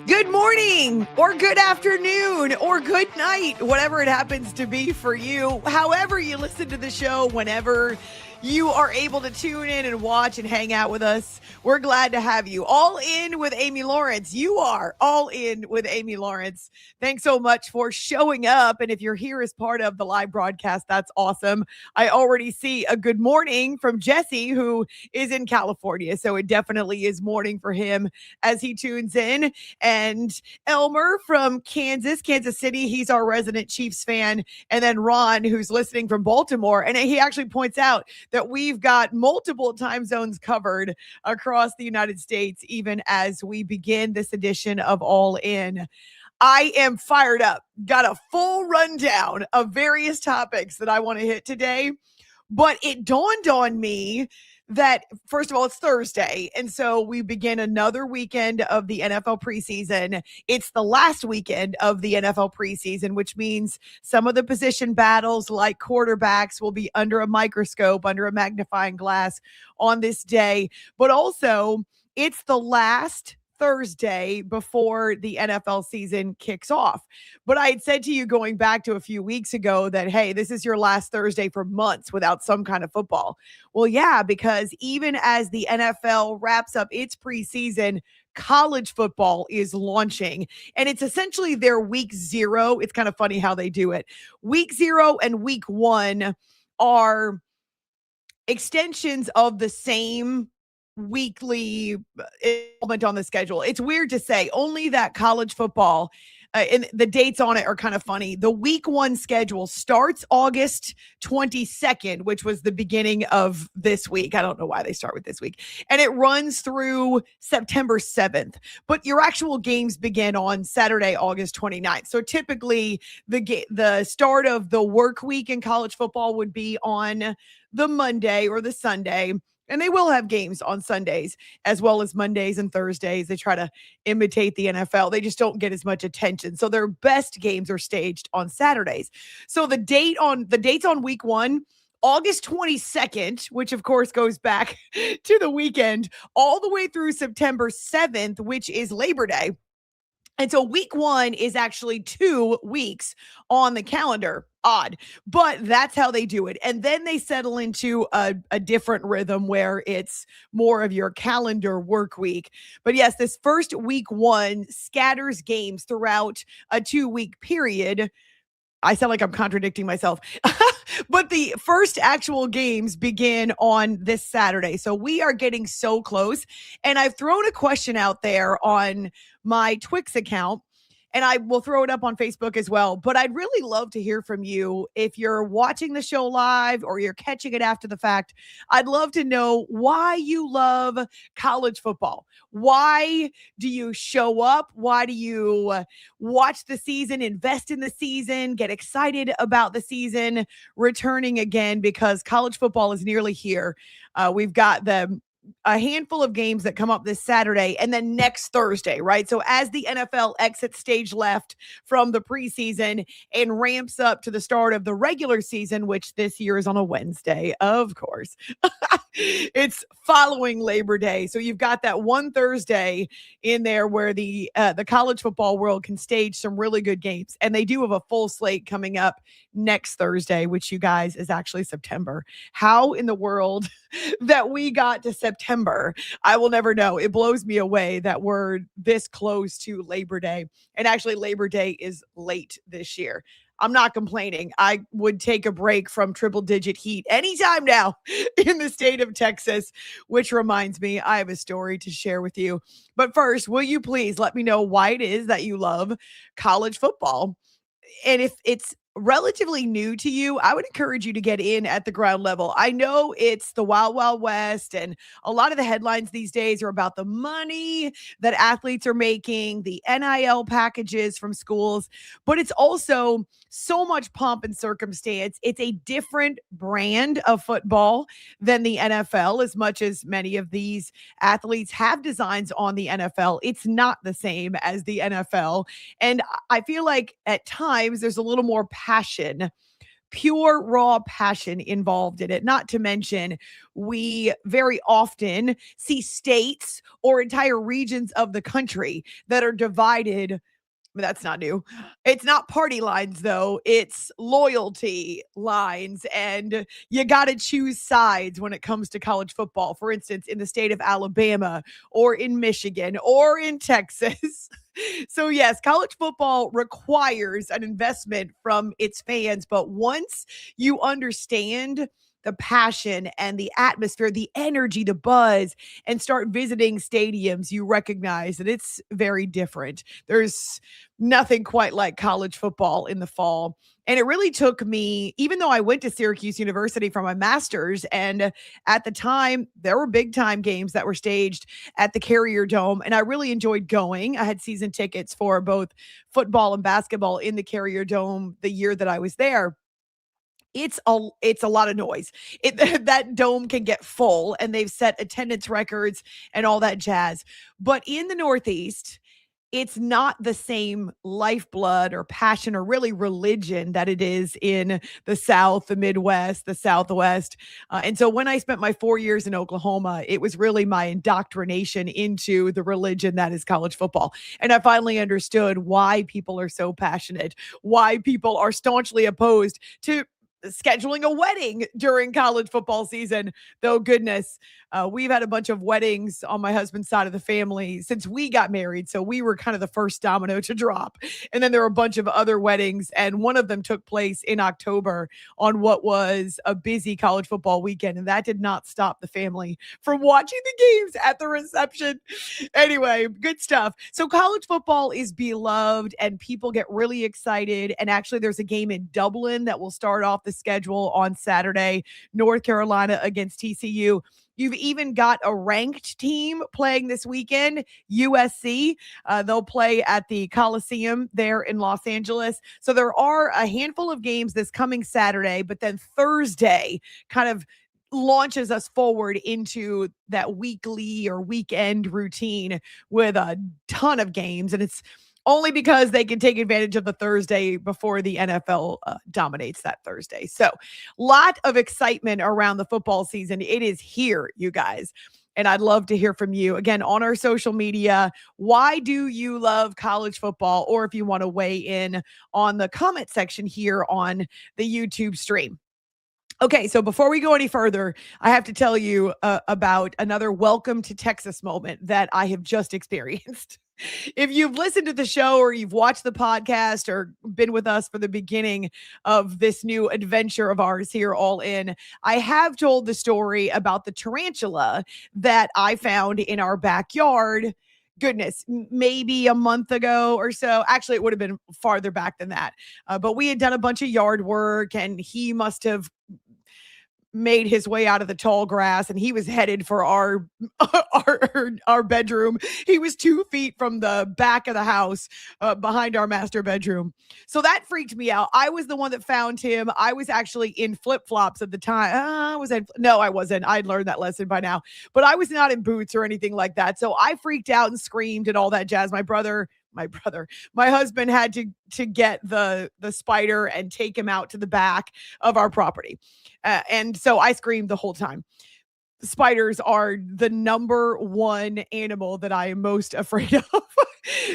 Good morning, or good afternoon, or good night, whatever it happens to be for you. However you listen to the show, whenever you are able to tune in and watch and hang out with us, we're glad to have you. All in with Amy Lawrence. You are all in with Amy Lawrence. Thanks so much for showing up. And if you're here as part of the live broadcast, that's awesome. I already see a good morning from Jesse, who is in California. So it definitely is morning for him as he tunes in. And Elmer from Kansas City, he's our resident Chiefs fan. And then Ron, who's listening from Baltimore. And he actually points out that we've got multiple time zones covered across the United States, even as we begin this edition of All In. I am fired up. Got a full rundown of various topics that I want to hit today. But it dawned on me that, first of all, it's Thursday. And so we begin another weekend of the NFL preseason. It's the last weekend of the NFL preseason, which means some of the position battles like quarterbacks will be under a microscope, under a magnifying glass on this day. But also, it's the last Thursday before the NFL season kicks off. But I had said to you going back to a few weeks ago that, hey, this is your last Thursday for months without some kind of football. Well, yeah, because even as the NFL wraps up its preseason, college football is launching, and it's essentially their week 0. It's kind of funny how they do it. Week 0 and week 1 are extensions of the same weekly element on the schedule. It's weird to say, only that college football and the dates on it are kind of funny. The week 1 schedule starts August 22nd, which was the beginning of this week. I don't know why they start with this week. And it runs through September 7th. But your actual games begin on Saturday, August 29th. So typically the start of the work week in college football would be on the Monday or the Sunday. And they will have games on Sundays as well as Mondays and Thursdays. They try to imitate the NFL. They just don't get as much attention. So their best games are staged on Saturdays. So the dates on week 1, August 22nd, which of course goes back to the weekend, all the way through September 7th, which is Labor Day. And so week 1 is actually 2 weeks on the calendar. Odd, but that's how they do it. And then they settle into a different rhythm where it's more of your calendar work week. But yes, this first week 1 scatters games throughout a 2-week period. I sound like I'm contradicting myself. But the first actual games begin on this Saturday. So we are getting so close. And I've thrown a question out there on my Twix account, and I will throw it up on Facebook as well. But I'd really love to hear from you. If you're watching the show live or you're catching it after the fact, I'd love to know why you love college football. Why do you show up? Why do you watch the season, invest in the season, get excited about the season returning again? Because college football is nearly here. We've got a handful of games that come up this Saturday and then next Thursday, right? So as the NFL exits stage left from the preseason and ramps up to the start of the regular season, which this year is on a Wednesday, of course. It's following Labor Day. So you've got that one Thursday in there where the college football world can stage some really good games. And they do have a full slate coming up next Thursday, which, you guys, is actually September. How in the world that we got to September, I will never know. It blows me away that we're this close to Labor Day. And actually, Labor Day is late this year. I'm not complaining. I would take a break from triple-digit heat anytime now in the state of Texas, which reminds me, I have a story to share with you. But first, will you please let me know why it is that you love college football? And if it's relatively new to you, I would encourage you to get in at the ground level. I know it's the Wild Wild West, and a lot of the headlines these days are about the money that athletes are making, the NIL packages from schools, but it's also so much pomp and circumstance. It's a different brand of football than the NFL, as much as many of these athletes have designs on the NFL. It's not the same as the NFL. And I feel like at times there's a little more passion, pure raw passion involved in it. Not to mention, we very often see states or entire regions of the country that are divided. That's not new. It's not party lines, though. It's loyalty lines. And you got to choose sides when it comes to college football. For instance, in the state of Alabama or in Michigan or in Texas. So, yes, college football requires an investment from its fans. But once you understand the passion and the atmosphere, the energy, the buzz, and start visiting stadiums, you recognize that it's very different. There's nothing quite like college football in the fall. And it really took me, even though I went to Syracuse University for my master's, and at the time, there were big time games that were staged at the Carrier Dome, and I really enjoyed going. I had season tickets for both football and basketball in the Carrier Dome the year that I was there. It's a lot of noise. That dome can get full, and they've set attendance records and all that jazz. But in the Northeast, it's not the same lifeblood or passion or really religion that it is in the South, the Midwest, the Southwest. And so when I spent my 4 years in Oklahoma, it was really my indoctrination into the religion that is college football. And I finally understood why people are so passionate, why people are staunchly opposed to scheduling a wedding during college football season. Though, goodness, we've had a bunch of weddings on my husband's side of the family since we got married. So we were kind of the first domino to drop. And then there were a bunch of other weddings, and one of them took place in October on what was a busy college football weekend. And that did not stop the family from watching the games at the reception. Anyway, good stuff. So college football is beloved, and people get really excited. And actually, there's a game in Dublin that will start off the schedule on Saturday, North Carolina against TCU. You've even got a ranked team playing this weekend, USC. They'll play at the Coliseum there in Los Angeles. So there are a handful of games this coming Saturday, but then Thursday kind of launches us forward into that weekly or weekend routine with a ton of games. And it's only because they can take advantage of the Thursday before the NFL dominates that Thursday. So, lot of excitement around the football season. It is here, you guys. And I'd love to hear from you again on our social media. Why do you love college football? Or if you want to weigh in on the comment section here on the YouTube stream. Okay, so before we go any further, I have to tell you about another welcome to Texas moment that I have just experienced. If you've listened to the show or you've watched the podcast or been with us for the beginning of this new adventure of ours here, All In, I have told the story about the tarantula that I found in our backyard. Goodness, maybe a month ago or so. Actually, it would have been farther back than that. But we had done a bunch of yard work, and he must have made his way out of the tall grass, and he was headed for our our bedroom. He was 2 feet from the back of the house, behind our master bedroom. So that freaked me out. I was the one that found him. I was actually in flip-flops at the time. No, I wasn't. I'd learned that lesson by now, but I was not in boots or anything like that. So I freaked out and screamed and all that jazz. My husband had to get the spider and take him out to the back of our property. And so I screamed the whole time. Spiders are the number one animal that I am most afraid of.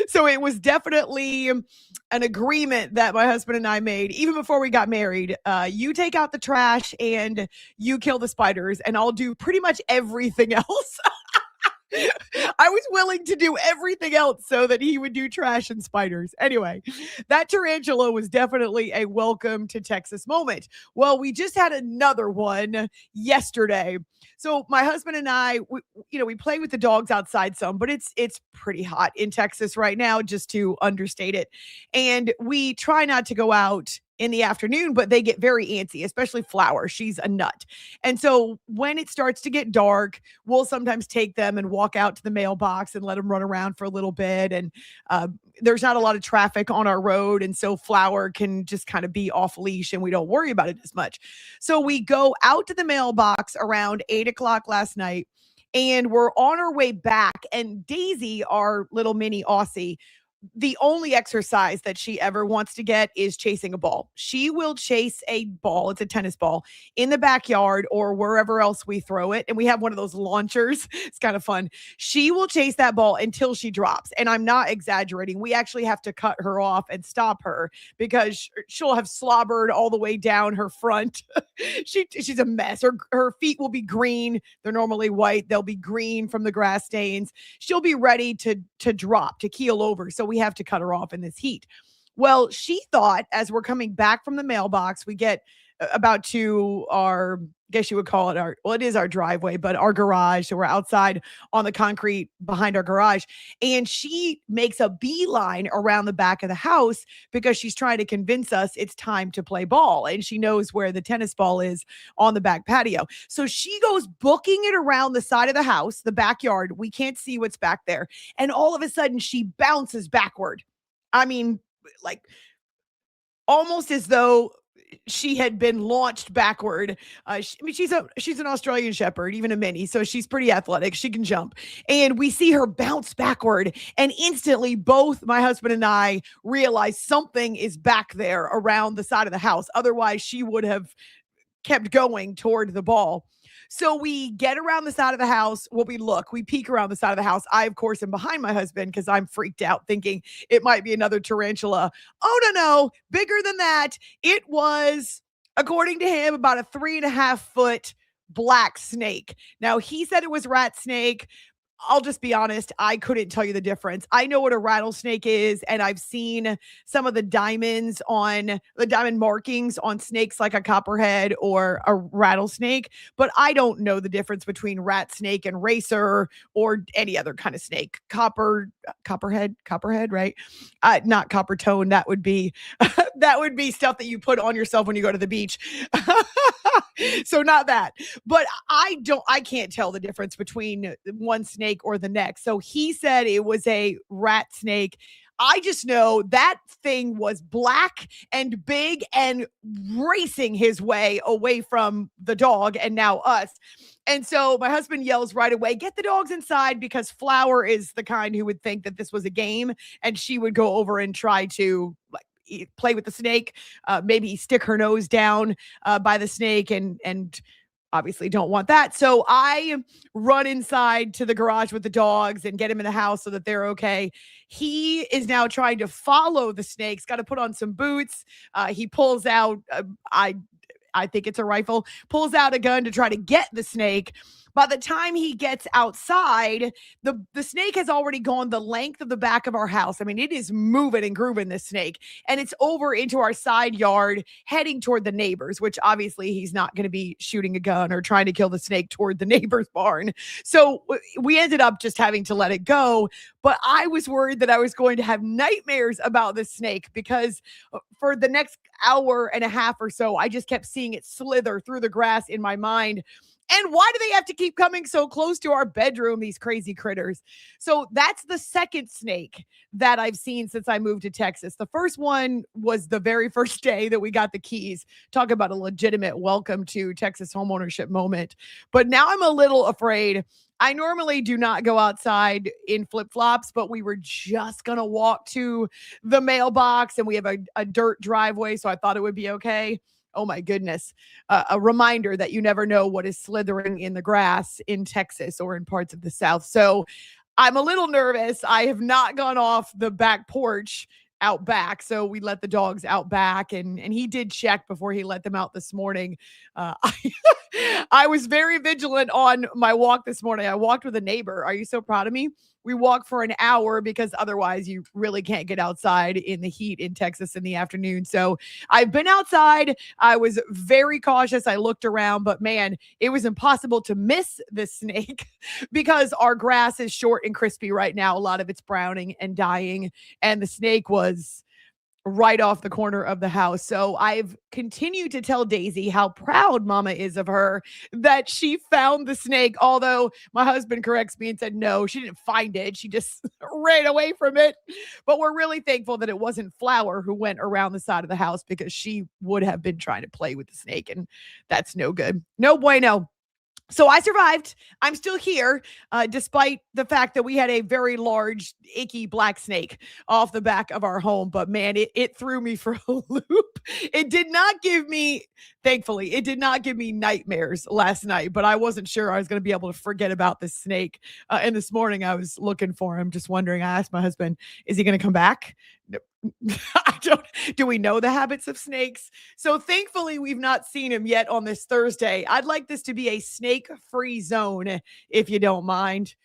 So it was definitely an agreement that my husband and I made even before we got married. You take out the trash and you kill the spiders, and I'll do pretty much everything else. I was willing to do everything else so that he would do trash and spiders. Anyway, that tarantula was definitely a welcome to Texas moment. Well, we just had another one yesterday. So my husband and I, we play with the dogs outside some, but it's pretty hot in Texas right now, just to understate it. And we try not to go out in the afternoon, but they get very antsy, especially Flower. She's a nut. And so when it starts to get dark, we'll sometimes take them and walk out to the mailbox and let them run around for a little bit. And there's not a lot of traffic on our road. And so Flower can just kind of be off leash and we don't worry about it as much. So we go out to the mailbox around 8 o'clock last night and we're on our way back. And Daisy, our little mini Aussie, the only exercise that she ever wants to get is chasing a ball. She will chase a ball, it's a tennis ball, in the backyard or wherever else we throw it. And we have one of those launchers. It's kind of fun. She will chase that ball until she drops. And I'm not exaggerating. We actually have to cut her off and stop her because she'll have slobbered all the way down her front. She's a mess. Her feet will be green. They're normally white. They'll be green from the grass stains. She'll be ready to drop, to keel over. So we have to cut her off in this heat. Well, she thought as we're coming back from the mailbox, we get about to our, I guess you would call it our, well, it is our driveway, but our garage. So we're outside on the concrete behind our garage. And she makes a beeline around the back of the house because she's trying to convince us it's time to play ball. And she knows where the tennis ball is on the back patio. So she goes booking it around the side of the house, the backyard. We can't see what's back there. And all of a sudden she bounces backward. I mean, like almost as though she had been launched backward. She's an Australian Shepherd, even a mini, so she's pretty athletic. She can jump, and we see her bounce backward, and instantly, both my husband and I realize something is back there around the side of the house. Otherwise, she would have kept going toward the ball. So we get around the side of the house. Well, we peek around the side of the house. I, of course, am behind my husband because I'm freaked out thinking it might be another tarantula. Oh, no, bigger than that. It was, according to him, about a 3.5 foot black snake. Now, he said it was rat snake. I'll just be honest, I couldn't tell you the difference. I know what a rattlesnake is, and I've seen some of the diamond markings on snakes like a copperhead or a rattlesnake, but I don't know the difference between rat snake and racer or any other kind of snake. Copperhead, right? Not copper tone. That would be that would be stuff that you put on yourself when you go to the beach. So not that. But I can't tell the difference between one snake or the next. So he said it was a rat snake. I just know that thing was black and big and racing his way away from the dog and now us. And so my husband yells right away, "Get the dogs inside," because Flower is the kind who would think that this was a game and she would go over and try to play with the snake, maybe stick her nose down by the snake and obviously don't want that. So I run inside to the garage with the dogs and get him in the house so that they're okay. He is now trying to follow the snakes, got to put on some boots. He pulls out, I think it's a rifle, pulls out a gun to try to get the snake. By the time he gets outside, the snake has already gone the length of the back of our house. I mean, it is moving and grooving, this snake. And it's over into our side yard, heading toward the neighbors, which obviously he's not going to be shooting a gun or trying to kill the snake toward the neighbor's barn. So we ended up just having to let it go. But I was worried that I was going to have nightmares about this snake because for the next hour and a half or so, I just kept seeing it slither through the grass in my mind. And why do they have to keep coming so close to our bedroom, these crazy critters? So that's the second snake that I've seen since I moved to Texas. The first one was the very first day that we got the keys. Talk about a legitimate welcome to Texas homeownership moment. But now I'm a little afraid. I normally do not go outside in flip-flops, but we were just going to walk to the mailbox and we have a dirt driveway, so I thought it would be okay. Oh my goodness. A reminder that you never know what is slithering in the grass in Texas or in parts of the South. So I'm a little nervous. I have not gone off the back porch out back. So we let the dogs out back and he did check before he let them out this morning. I was very vigilant on my walk this morning. I walked with a neighbor. Are you so proud of me? We walked for an hour because otherwise you really can't get outside in the heat in Texas in the afternoon. So I've been outside. I was very cautious. I looked around, but man, it was impossible to miss this snake because our grass is short and crispy right now. A lot of it's browning and dying. And the snake was right off the corner of the house. So I've continued to tell Daisy how proud Mama is of her that she found the snake. Although my husband corrects me and said, no, she didn't find it. She just ran away from it. But we're really thankful that it wasn't Flower who went around the side of the house, because she would have been trying to play with the snake. And that's no good. No bueno. So I survived. I'm still here, despite the fact that we had a very large, icky black snake off the back of our home. But man, it threw me for a loop. It did not give me, thankfully, it did not give me nightmares last night, but I wasn't sure I was going to be able to forget about the snake. And this morning I was looking for him, just wondering. I asked my husband, is he going to come back? No. I don't, do we know the habits of snakes? So thankfully, we've not seen him yet on this Thursday. I'd like this to be a snake-free zone, if you don't mind.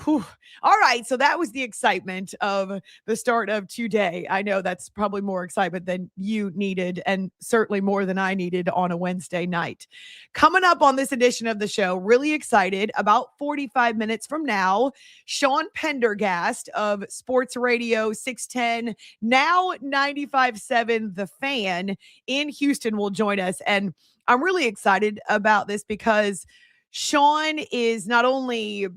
Whew. All right. So that was the excitement of the start of today. I know that's probably more excitement than you needed, and certainly more than I needed on a Wednesday night. Coming up on this edition of the show, really excited, about 45 minutes from now, Sean Pendergast of Sports Radio 610, now 95.7 The Fan in Houston, will join us. And I'm really excited about this because Sean is not only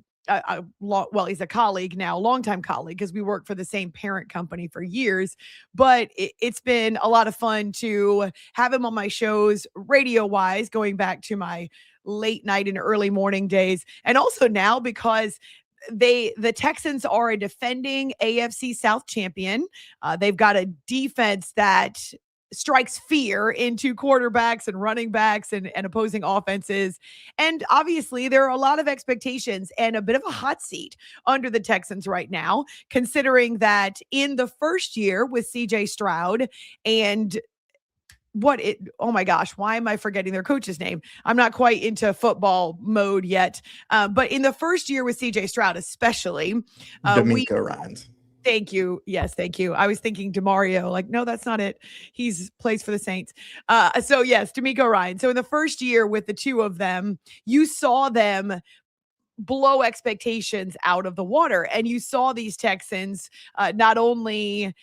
well, he's a colleague now, longtime colleague, because we work for the same parent company for years. But it's been a lot of fun to have him on my shows, radio wise, going back to my late night and early morning days, and also now because the Texans are a defending AFC South champion. They've got a defense that strikes fear into quarterbacks and running backs and opposing offenses. And obviously, there are a lot of expectations and a bit of a hot seat under the Texans right now, considering that in the first year with CJ Stroud and oh my gosh, why am I forgetting their coach's name? I'm not quite into football mode yet. But in the first year with CJ Stroud, especially, D'Amico Ryans. Thank you. Yes, thank you. I was thinking DeMario. Like, no, that's not it. He's plays for the Saints. So yes, D'Amico Ryan. So in the first year with the two of them, you saw them blow expectations out of the water, and you saw these Texans not only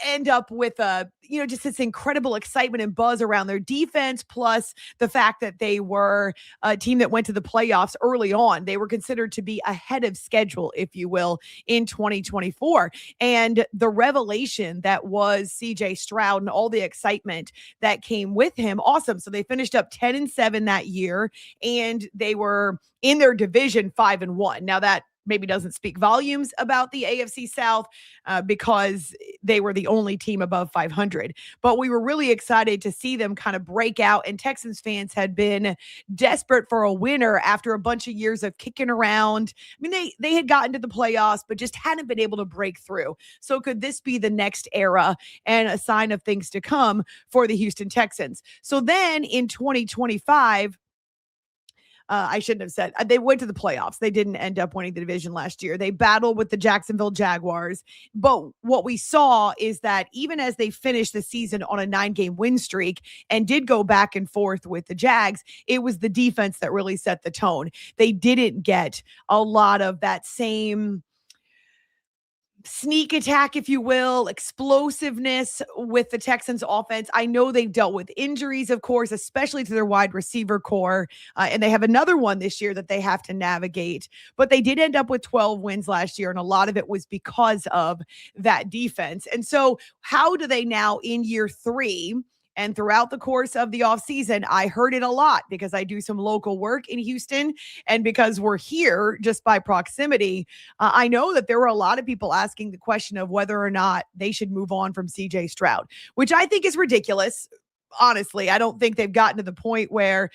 end up with just this incredible excitement and buzz around their defense, plus the fact that they were a team that went to the playoffs early on. They were considered to be ahead of schedule, if you will, in 2024. And the revelation that was CJ Stroud and all the excitement that came with him, awesome. So they finished up 10-7 that year, and they were in their division 5-1. Now that maybe doesn't speak volumes about the AFC South because they were the only team above 500. But we were really excited to see them kind of break out, and Texans fans had been desperate for a winner after a bunch of years of kicking around. I mean, they had gotten to the playoffs, but just hadn't been able to break through. So could this be the next era and a sign of things to come for the Houston Texans? So then in 2025, I shouldn't have said they went to the playoffs. They didn't end up winning the division last year. They battled with the Jacksonville Jaguars. But what we saw is that even as they finished the season on a 9-game win streak and did go back and forth with the Jags, it was the defense that really set the tone. They didn't get a lot of that same sneak attack, if you will, explosiveness with the Texans offense. I know they've dealt with injuries, of course, especially to their wide receiver core. And they have another one this year that they have to navigate. But they did end up with 12 wins last year. And a lot of it was because of that defense. And so how do they now in year 3? And throughout the course of the offseason, I heard it a lot because I do some local work in Houston. And because we're here just by proximity, I know that there were a lot of people asking the question of whether or not they should move on from CJ Stroud, which I think is ridiculous. Honestly, I don't think they've gotten to the point where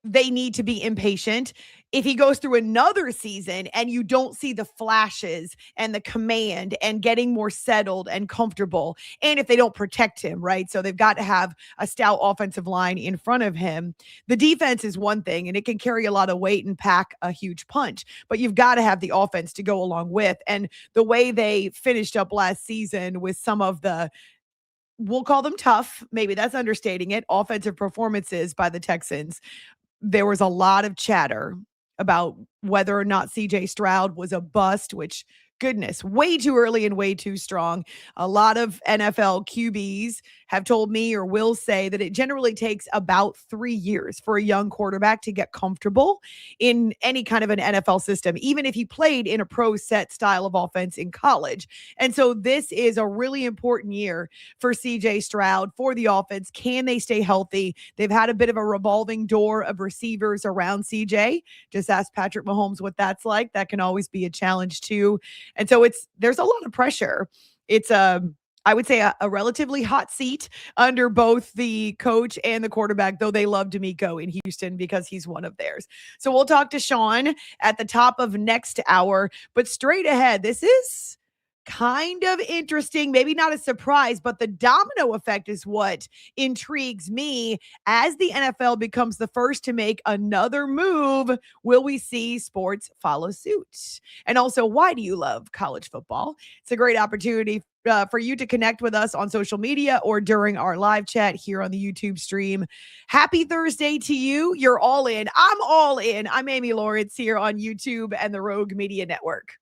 they need to be impatient. If he goes through another season and you don't see the flashes and the command and getting more settled and comfortable, and if they don't protect him, right? So they've got to have a stout offensive line in front of him. The defense is one thing, and it can carry a lot of weight and pack a huge punch, but you've got to have the offense to go along with. And the way they finished up last season with some of the, we'll call them tough, maybe that's understating it, offensive performances by the Texans, there was a lot of chatter about whether or not CJ Stroud was a bust, which goodness, way too early and way too strong. A lot of NFL QBs have told me or will say that it generally takes about 3 years for a young quarterback to get comfortable in any kind of an NFL system, even if he played in a pro set style of offense in college. And so this is a really important year for CJ Stroud, for the offense. Can they stay healthy? They've had a bit of a revolving door of receivers around CJ. Just ask Patrick Mahomes what that's like. That can always be a challenge too. And so there's a lot of pressure. It's I would say a relatively hot seat under both the coach and the quarterback, though they love D'Amico in Houston because he's one of theirs. So we'll talk to Sean at the top of next hour, but straight ahead, this is kind of interesting, maybe not a surprise, but the domino effect is what intrigues me as the NFL becomes the first to make another move. Will we see sports follow suit? And also, why do you love college football? It's a great opportunity for you to connect with us on social media or during our live chat here on the YouTube stream. Happy Thursday to you. You're all in. I'm all in. I'm Amy Lawrence here on YouTube and the Rogue Media Network.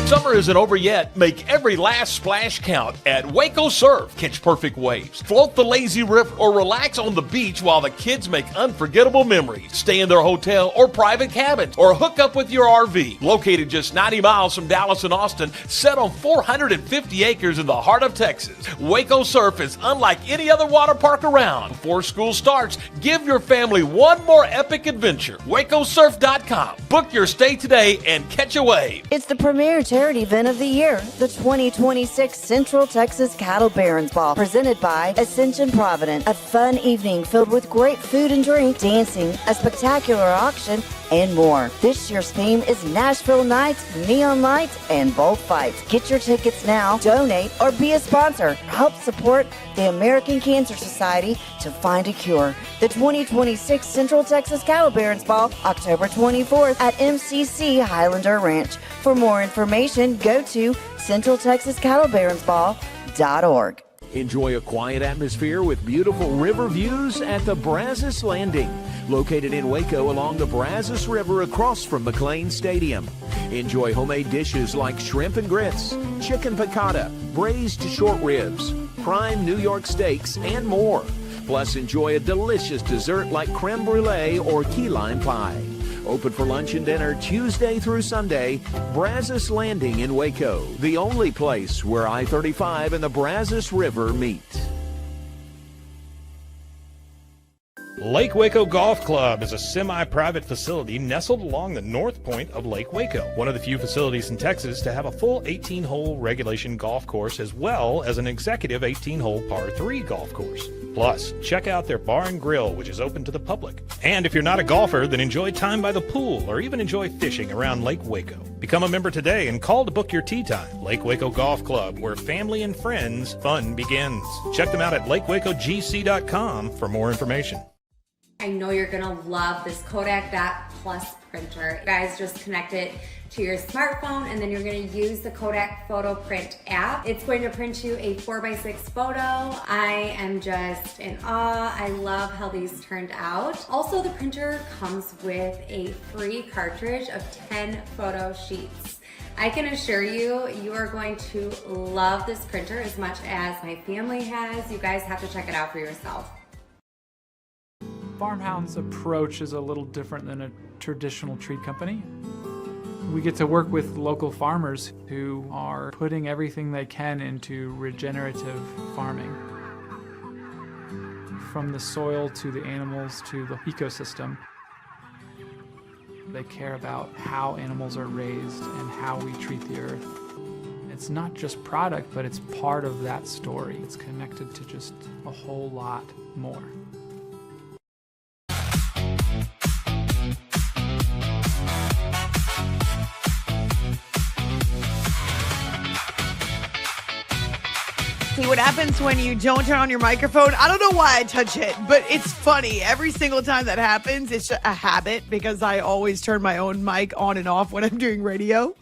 Summer isn't over yet. Make every last splash count at Waco Surf. Catch perfect waves, float the lazy river, or relax on the beach while the kids make unforgettable memories. Stay in their hotel or private cabins, or hook up with your RV. Located just 90 miles from Dallas and Austin, set on 450 acres in the heart of Texas, Waco Surf is unlike any other water park around. Before school starts, give your family one more epic adventure. WacoSurf.com. Book your stay today and catch a wave. It's the premier charity event of the year, the 2026 Central Texas Cattle Barons Ball, presented by Ascension Providence. A fun evening filled with great food and drink, dancing, a spectacular auction, and more. This year's theme is Nashville Nights, Neon Lights, and Bullfights. Get your tickets now, donate, or be a sponsor. Help support the American Cancer Society to find a cure. The 2026 Central Texas Cattle Barons Ball, October 24th at MCC Highlander Ranch. For more information, go to centraltexascattlebaronsball.org. Enjoy a quiet atmosphere with beautiful river views at the Brazos Landing, located in Waco along the Brazos River across from McLean Stadium. Enjoy homemade dishes like shrimp and grits, chicken piccata, braised short ribs, prime New York steaks, and more. Plus, enjoy a delicious dessert like creme brulee or key lime pie. Open for lunch and dinner Tuesday through Sunday. Brazos Landing in Waco, the only place where I-35 and the Brazos River meet. Lake Waco Golf Club is a semi-private facility nestled along the north point of Lake Waco, one of the few facilities in Texas to have a full 18-hole regulation golf course as well as an executive 18-hole par 3 golf course. Plus, check out their bar and grill, which is open to the public. And if you're not a golfer, then enjoy time by the pool or even enjoy fishing around Lake Waco. Become a member today and call to book your tee time. Lake Waco Golf Club, where family and friends fun begins. Check them out at lakewacogc.com for more information. I know you're gonna love this Kodak Dot Plus printer. You guys just connect it to your smartphone and then you're gonna use the Kodak Photo Print app. It's going to print you a 4x6 photo. I am just in awe. I love how these turned out. Also, the printer comes with a free cartridge of 10 photo sheets. I can assure you, you are going to love this printer as much as my family has. You guys have to check it out for yourself. Farmhound's approach is a little different than a traditional treat company. We get to work with local farmers who are putting everything they can into regenerative farming. From the soil to the animals to the ecosystem. They care about how animals are raised and how we treat the earth. It's not just product, but it's part of that story. It's connected to just a whole lot more. See what happens when you don't turn on your microphone? I don't know why I touch it, but it's funny. Every single time that happens, it's a habit because I always turn my own mic on and off when I'm doing radio.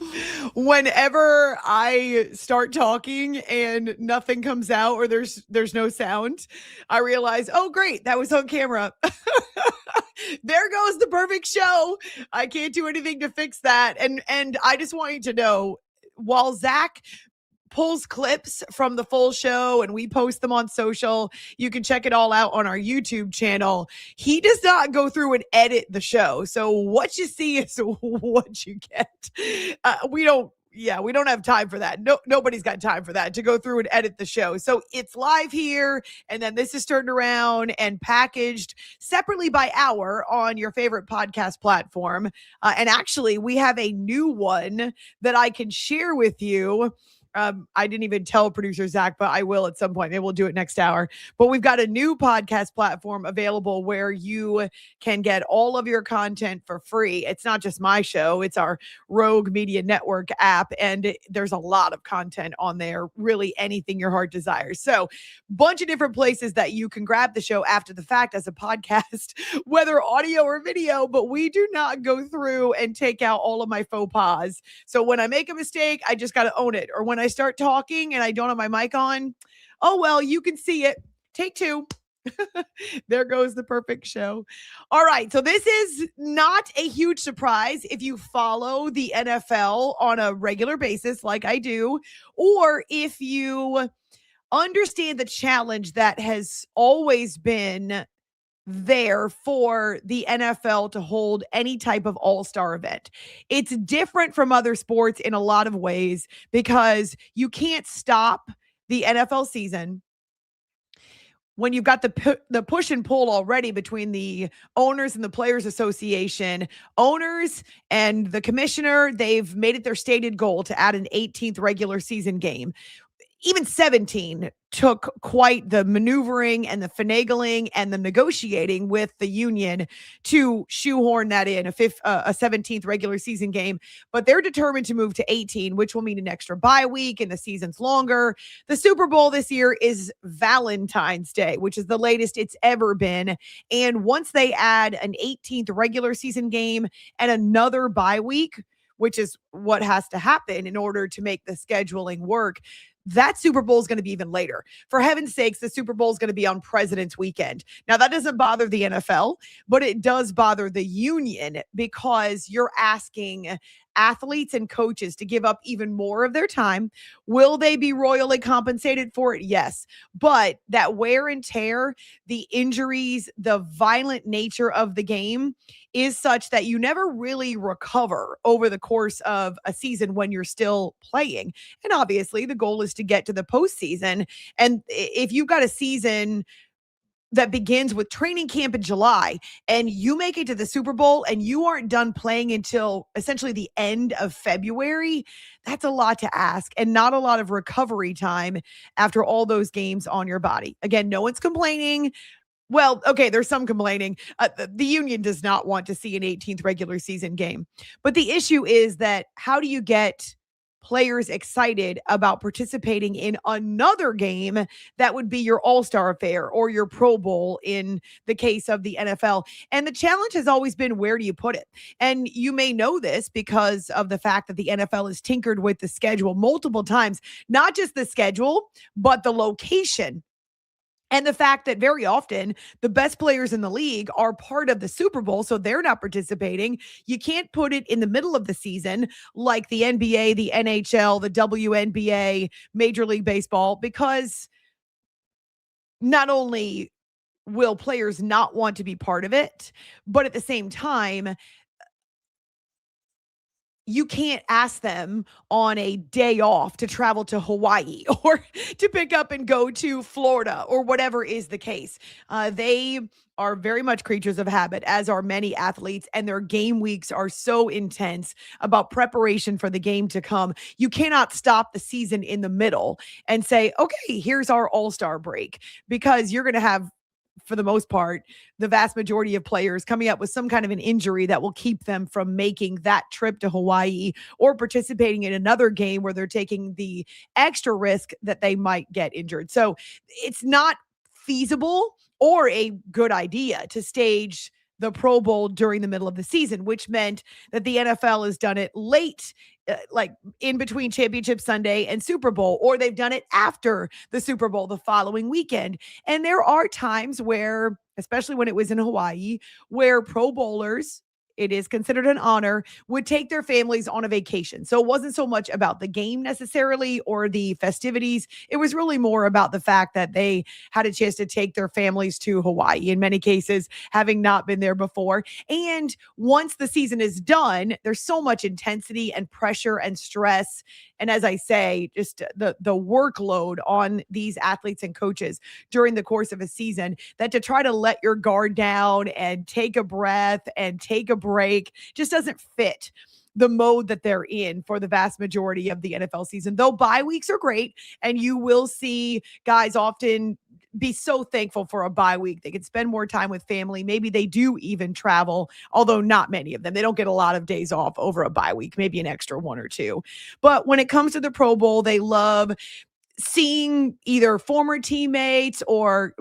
Whenever I start talking and nothing comes out or there's no sound, I realize, oh great, that was on camera. There goes the perfect show. I can't do anything to fix that. And I just want you to know, while Zach pulls clips from the full show and we post them on social, you can check it all out on our YouTube channel. He does not go through and edit the show. So what you see is what you get. We don't have time for that. Nobody's got time for that, to go through and edit the show. So it's live here, and then this is turned around and packaged separately by hour on your favorite podcast platform. And actually, we have a new one that I can share with you. I didn't even tell producer Zach, but I will at some point. Maybe we'll do it next hour. But we've got a new podcast platform available where you can get all of your content for free. It's not just my show. It's our Rogue Media Network app. And there's a lot of content on there, really anything your heart desires. So bunch of different places that you can grab the show after the fact as a podcast, whether audio or video, but we do not go through and take out all of my faux pas. So when I make a mistake, I just got to own it. Or when I start talking and I don't have my mic on, oh, well, you can see it. Take two. There goes the perfect show. All right. So this is not a huge surprise if you follow the NFL on a regular basis like I do, or if you understand the challenge that has always been there for the NFL to hold any type of all-star event. It's different from other sports in a lot of ways because you can't stop the NFL season when you've got the push and pull already between the owners and the Players Association. Owners and the commissioner, they've made it their stated goal to add an 18th regular season game. Even 17 took quite the maneuvering and the finagling and the negotiating with the union to shoehorn that in, a 17th regular season game. But they're determined to move to 18, which will mean an extra bye week and the season's longer. The Super Bowl this year is Valentine's Day, which is the latest it's ever been. And once they add an 18th regular season game and another bye week, which is what has to happen in order to make the scheduling work, that Super Bowl is going to be even later. For heaven's sakes, the Super Bowl is going to be on President's Weekend. Now, that doesn't bother the NFL, but it does bother the union because you're asking athletes and coaches to give up even more of their time. Will they be royally compensated for it? Yes. But that wear and tear, the injuries, the violent nature of the game is such that you never really recover over the course of a season when you're still playing. And obviously the goal is to get to the postseason. And if you've got a season that begins with training camp in July and you make it to the Super Bowl and you aren't done playing until essentially the end of February, that's a lot to ask and not a lot of recovery time after all those games on your body. Again, no one's complaining. Well, okay, there's some complaining. The union does not want to see an 18th regular season game. But the issue is that how do you get players excited about participating in another game that would be your all-star affair or your Pro Bowl in the case of the NFL? And the challenge has always been, where do you put it? And you may know this because of the fact that the NFL has tinkered with the schedule multiple times, not just the schedule, but the location. And the fact that very often the best players in the league are part of the Super Bowl, so they're not participating. You can't put it in the middle of the season like the NBA, the NHL, the WNBA, Major League Baseball, because not only will players not want to be part of it, but at the same time, you can't ask them on a day off to travel to Hawaii or to pick up and go to Florida or whatever is the case. They are very much creatures of habit, as are many athletes, and their game weeks are so intense about preparation for the game to come. You cannot stop the season in the middle and say, okay, here's our all-star break, because you're going to have, for the most part, the vast majority of players coming up with some kind of an injury that will keep them from making that trip to Hawaii or participating in another game where they're taking the extra risk that they might get injured. So it's not feasible or a good idea to stage the Pro Bowl during the middle of the season, which meant that the NFL has done it late, like in between Championship Sunday and Super Bowl, or they've done it after the Super Bowl the following weekend. And there are times where, especially when it was in Hawaii, where Pro Bowlers, it is considered an honor, would take their families on a vacation. So it wasn't so much about the game necessarily or the festivities. It was really more about the fact that they had a chance to take their families to Hawaii, in many cases, having not been there before. And once the season is done, there's so much intensity and pressure and stress. And as I say, just the workload on these athletes and coaches during the course of a season, that to try to let your guard down and take a breath and take a break just doesn't fit the mode that they're in for the vast majority of the NFL season. Though bye weeks are great, and you will see guys often be so thankful for a bye week. They can spend more time with family. Maybe they do even travel, although not many of them. They don't get a lot of days off over a bye week, maybe an extra one or two. But when it comes to the Pro Bowl, they love seeing either former teammates or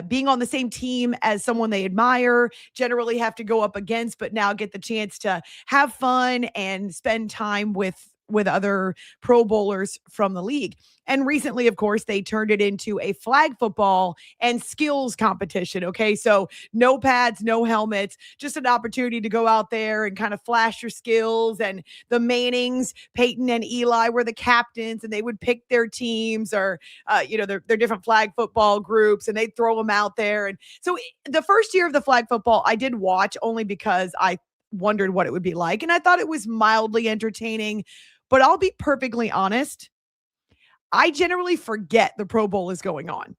being on the same team as someone they admire, generally have to go up against, but now get the chance to have fun and spend time with other Pro Bowlers from the league. And recently, of course, they turned it into a flag football and skills competition. Okay. So no pads, no helmets, just an opportunity to go out there and kind of flash your skills. And the Mannings, Peyton and Eli, were the captains, and they would pick their teams or, their different flag football groups, and they'd throw them out there. And so the first year of the flag football, I did watch only because I wondered what it would be like. And I thought it was mildly entertaining. But I'll be perfectly honest, I generally forget the Pro Bowl is going on,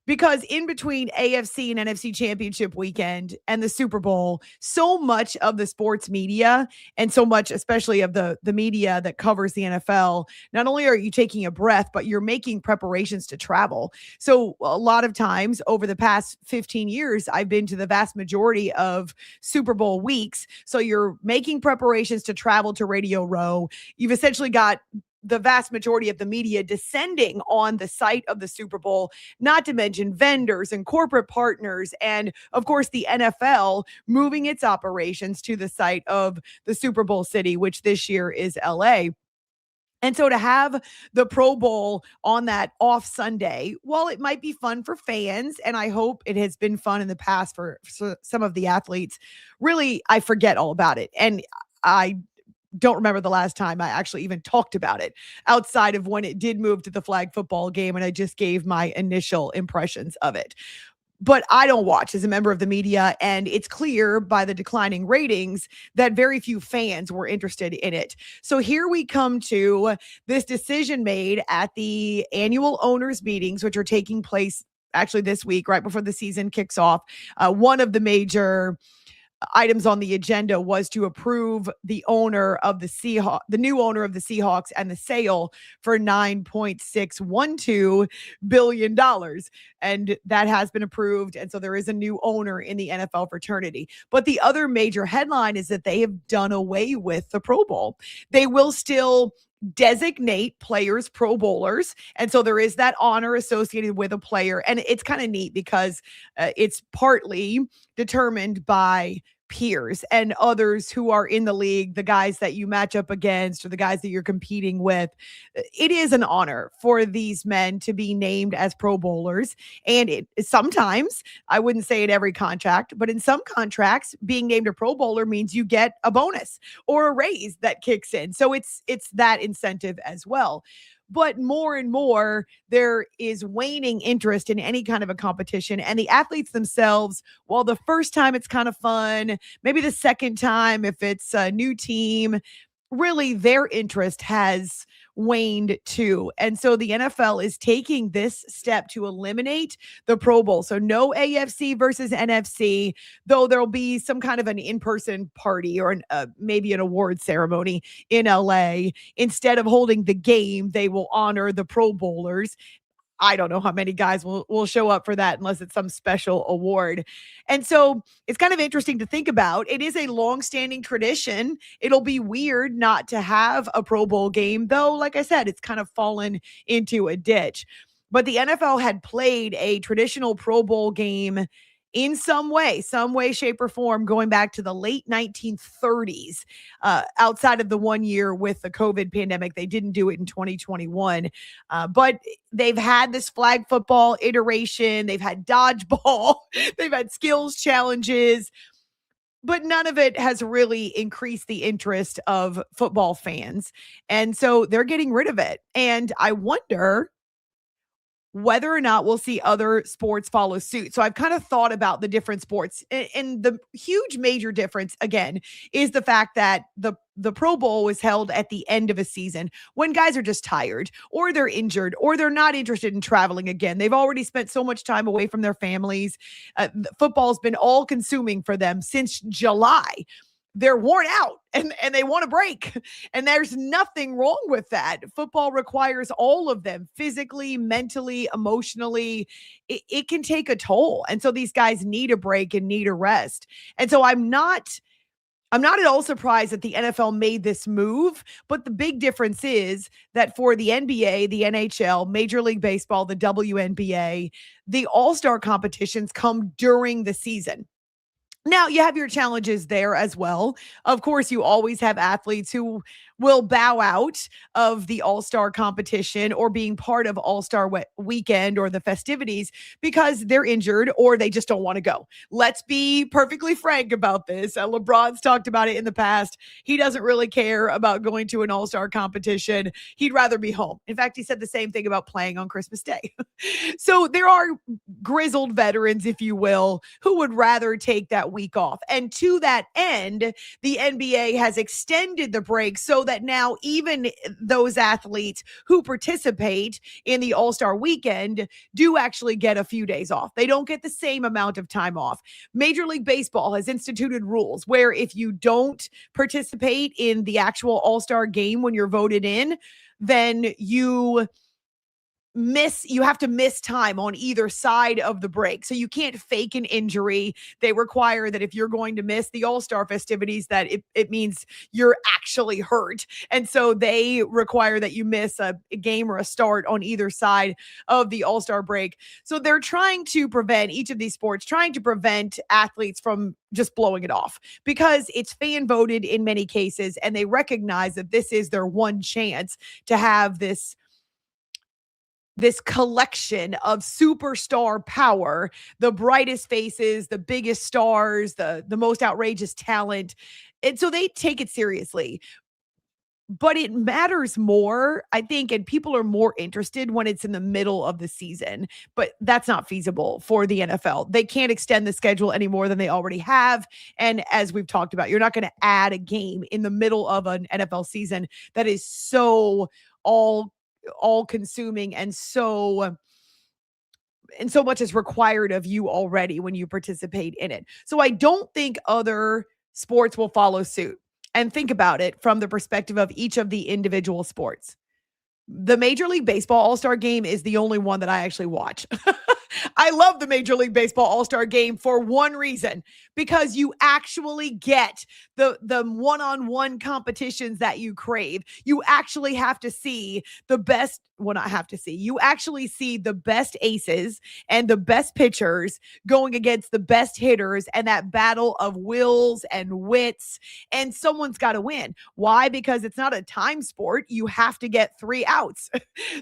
because in between AFC and NFC Championship weekend and the Super Bowl, so much of the sports media, and so much especially of the media that covers the NFL, not only are you taking a breath, but you're making preparations to travel. So a lot of times over the past 15 years, I've been to the vast majority of Super Bowl weeks. So you're making preparations to travel to Radio Row. You've essentially got the vast majority of the media descending on the site of the Super Bowl, not to mention vendors and corporate partners. And of course, the NFL moving its operations to the site of the Super Bowl city, which this year is LA. And so to have the Pro Bowl on that off Sunday, while it might be fun for fans, and I hope it has been fun in the past for some of the athletes, really, I forget all about it. And I don't remember the last time I actually even talked about it outside of when it did move to the flag football game, and I just gave my initial impressions of it. But I don't watch as a member of the media, and it's clear by the declining ratings that very few fans were interested in it. So here we come to this decision made at the annual owners meetings, which are taking place actually this week, right before the season kicks off. One of the major items on the agenda was to approve the owner of the new owner of the Seahawks, and the sale for $9.612 billion. And that has been approved. And so there is a new owner in the NFL fraternity. But the other major headline is that they have done away with the Pro Bowl. They will still designate players Pro Bowlers. And so there is that honor associated with a player. And it's kind of neat because it's partly determined by peers and others who are in the league, the guys that you match up against or the guys that you're competing with. It is an honor for these men to be named as Pro Bowlers. And it sometimes, I wouldn't say in every contract, but in some contracts, being named a Pro Bowler means you get a bonus or a raise that kicks in. So it's that incentive as well. But more and more, there is waning interest in any kind of a competition. And the athletes themselves, while the first time it's kind of fun, maybe the second time, if it's a new team, really their interest has waned too. And so the NFL is taking this step to eliminate the Pro Bowl. So no AFC versus NFC, though there'll be some kind of an in-person party or maybe an award ceremony in LA. Instead of holding the game, they will honor the Pro Bowlers. I don't know how many guys will show up for that unless it's some special award. And so it's kind of interesting to think about. It is a long-standing tradition. It'll be weird not to have a Pro Bowl game, though, like I said, it's kind of fallen into a ditch. But the NFL had played a traditional Pro Bowl game in some way, shape, or form, going back to the late 1930s, outside of the 1 year with the COVID pandemic. They didn't do it in 2021. But they've had this flag football iteration. They've had dodgeball. They've had skills challenges. But none of it has really increased the interest of football fans. And so they're getting rid of it. And I wonder whether or not we'll see other sports follow suit. So I've kind of thought about the different sports, and the huge major difference, again, is the fact that the Pro Bowl was held at the end of a season when guys are just tired, or they're injured, or they're not interested in traveling again. They've already spent so much time away from their families. Football's been all consuming for them since July. They're worn out and they want a break. And there's nothing wrong with that. Football requires all of them, physically, mentally, emotionally. It can take a toll. And so these guys need a break and need a rest. And so I'm not at all surprised that the NFL made this move, but the big difference is that for the NBA, the NHL, Major League Baseball, the WNBA, the All-Star competitions come during the season. Now, you have your challenges there as well. Of course, you always have athletes who will bow out of the All-Star competition or being part of All-Star weekend or the festivities because they're injured or they just don't want to go. Let's be perfectly frank about this. LeBron's talked about it in the past. He doesn't really care about going to an All-Star competition. He'd rather be home. In fact, he said the same thing about playing on Christmas Day. So there are grizzled veterans, if you will, who would rather take that week off. And to that end, the NBA has extended the break so that now even those athletes who participate in the All-Star weekend do actually get a few days off. They don't get the same amount of time off. Major League Baseball has instituted rules where if you don't participate in the actual All-Star game when you're voted in, then you have to miss time on either side of the break. So you can't fake an injury. They require that if you're going to miss the All-Star festivities, that it means you're actually hurt. And so they require that you miss a game or a start on either side of the All-Star break. So they're trying to prevent, each of these sports, trying to prevent athletes from just blowing it off because it's fan voted in many cases. And they recognize that this is their one chance to have this collection of superstar power, the brightest faces, the biggest stars, the most outrageous talent. And so they take it seriously. But it matters more, I think, and people are more interested when it's in the middle of the season. But that's not feasible for the NFL. They can't extend the schedule any more than they already have. And as we've talked about, you're not going to add a game in the middle of an NFL season that is so all consuming and so much is required of you already when you participate in it. So I don't think other sports will follow suit. And think about it from the perspective of each of the individual sports. The Major League Baseball All-Star Game is the only one that I actually watch. I love the Major League Baseball All-Star Game for one reason, because you actually get the one-on-one competitions that you crave. You actually have to see the best, well, not have to see, you actually see the best aces and the best pitchers going against the best hitters and that battle of wills and wits, and someone's got to win. Why? Because it's not a time sport. You have to get 3 outs.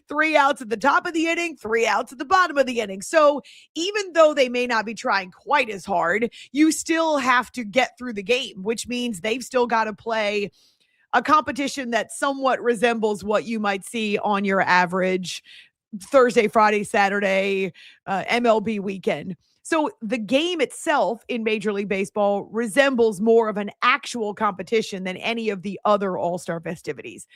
3 outs at the top of the inning, 3 outs at the bottom of the inning. So even though they may not be trying quite as hard, you still have to get through the game, which means they've still got to play a competition that somewhat resembles what you might see on your average Thursday, Friday, Saturday, MLB weekend. So the game itself in Major League Baseball resembles more of an actual competition than any of the other All-Star festivities.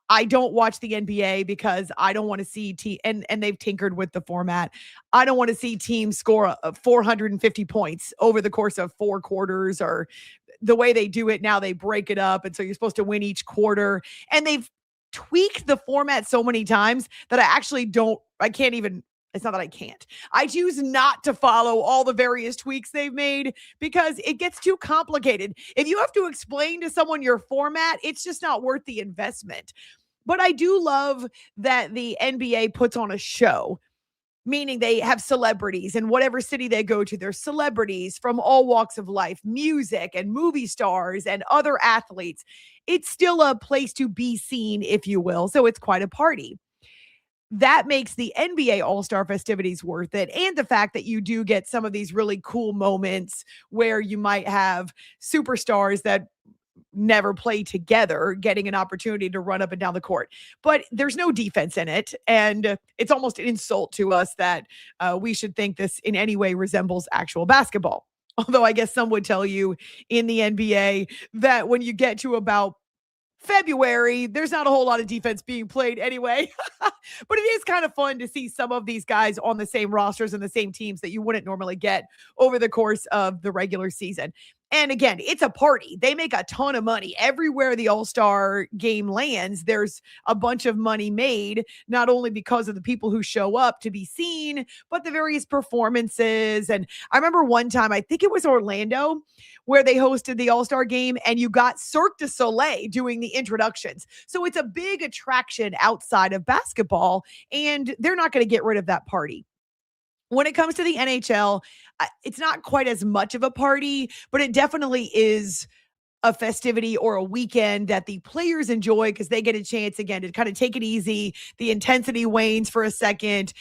I don't watch the NBA because I don't want to see and they've tinkered with the format. I don't want to see teams score 450 points over the course of 4 quarters, or the way they do it now, they break it up. And so you're supposed to win each quarter, and they've tweaked the format so many times that it's not that I can't. I choose not to follow all the various tweaks they've made because it gets too complicated. If you have to explain to someone your format, it's just not worth the investment. But I do love that the NBA puts on a show. meaning they have celebrities in whatever city they go to. There's celebrities from all walks of life, music and movie stars and other athletes. It's still a place to be seen, if you will. So it's quite a party. That makes the NBA All-Star festivities worth it. And the fact that you do get some of these really cool moments where you might have superstars that never play together getting an opportunity to run up and down the court. But there's no defense in it. And it's almost an insult to us that we should think this in any way resembles actual basketball. Although I guess some would tell you in the NBA that when you get to about February, there's not a whole lot of defense being played anyway. But it is kind of fun to see some of these guys on the same rosters and the same teams that you wouldn't normally get over the course of the regular season. And again, it's a party. They make a ton of money. Everywhere the All-Star game lands, there's a bunch of money made, not only because of the people who show up to be seen, but the various performances. And I remember one time, I think it was Orlando, where they hosted the All-Star game and you got Cirque du Soleil doing the introductions. So it's a big attraction outside of basketball, and they're not going to get rid of that party. When it comes to the NHL, it's not quite as much of a party, but it definitely is a festivity or a weekend that the players enjoy because they get a chance again to kind of take it easy. The intensity wanes for a second.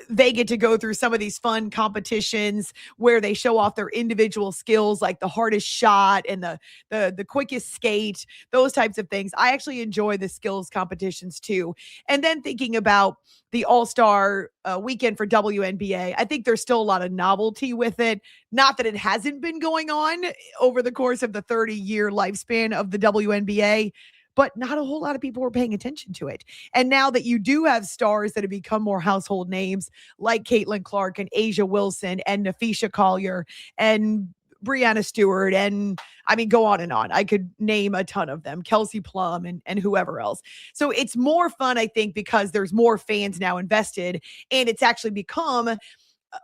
They get to go through some of these fun competitions where they show off their individual skills, like the hardest shot and the quickest skate, those types of things. I actually enjoy the skills competitions too. And then thinking about the All-Star weekend for WNBA, I think there's still a lot of novelty with it. Not that it hasn't been going on over the course of the 30-year lifespan of the WNBA, but not a whole lot of people were paying attention to it. And now that you do have stars that have become more household names like Caitlin Clark and Asia Wilson and Nafisha Collier and Brianna Stewart, and I mean, go on and on. I could name a ton of them, Kelsey Plum and whoever else. So it's more fun, I think, because there's more fans now invested and it's actually become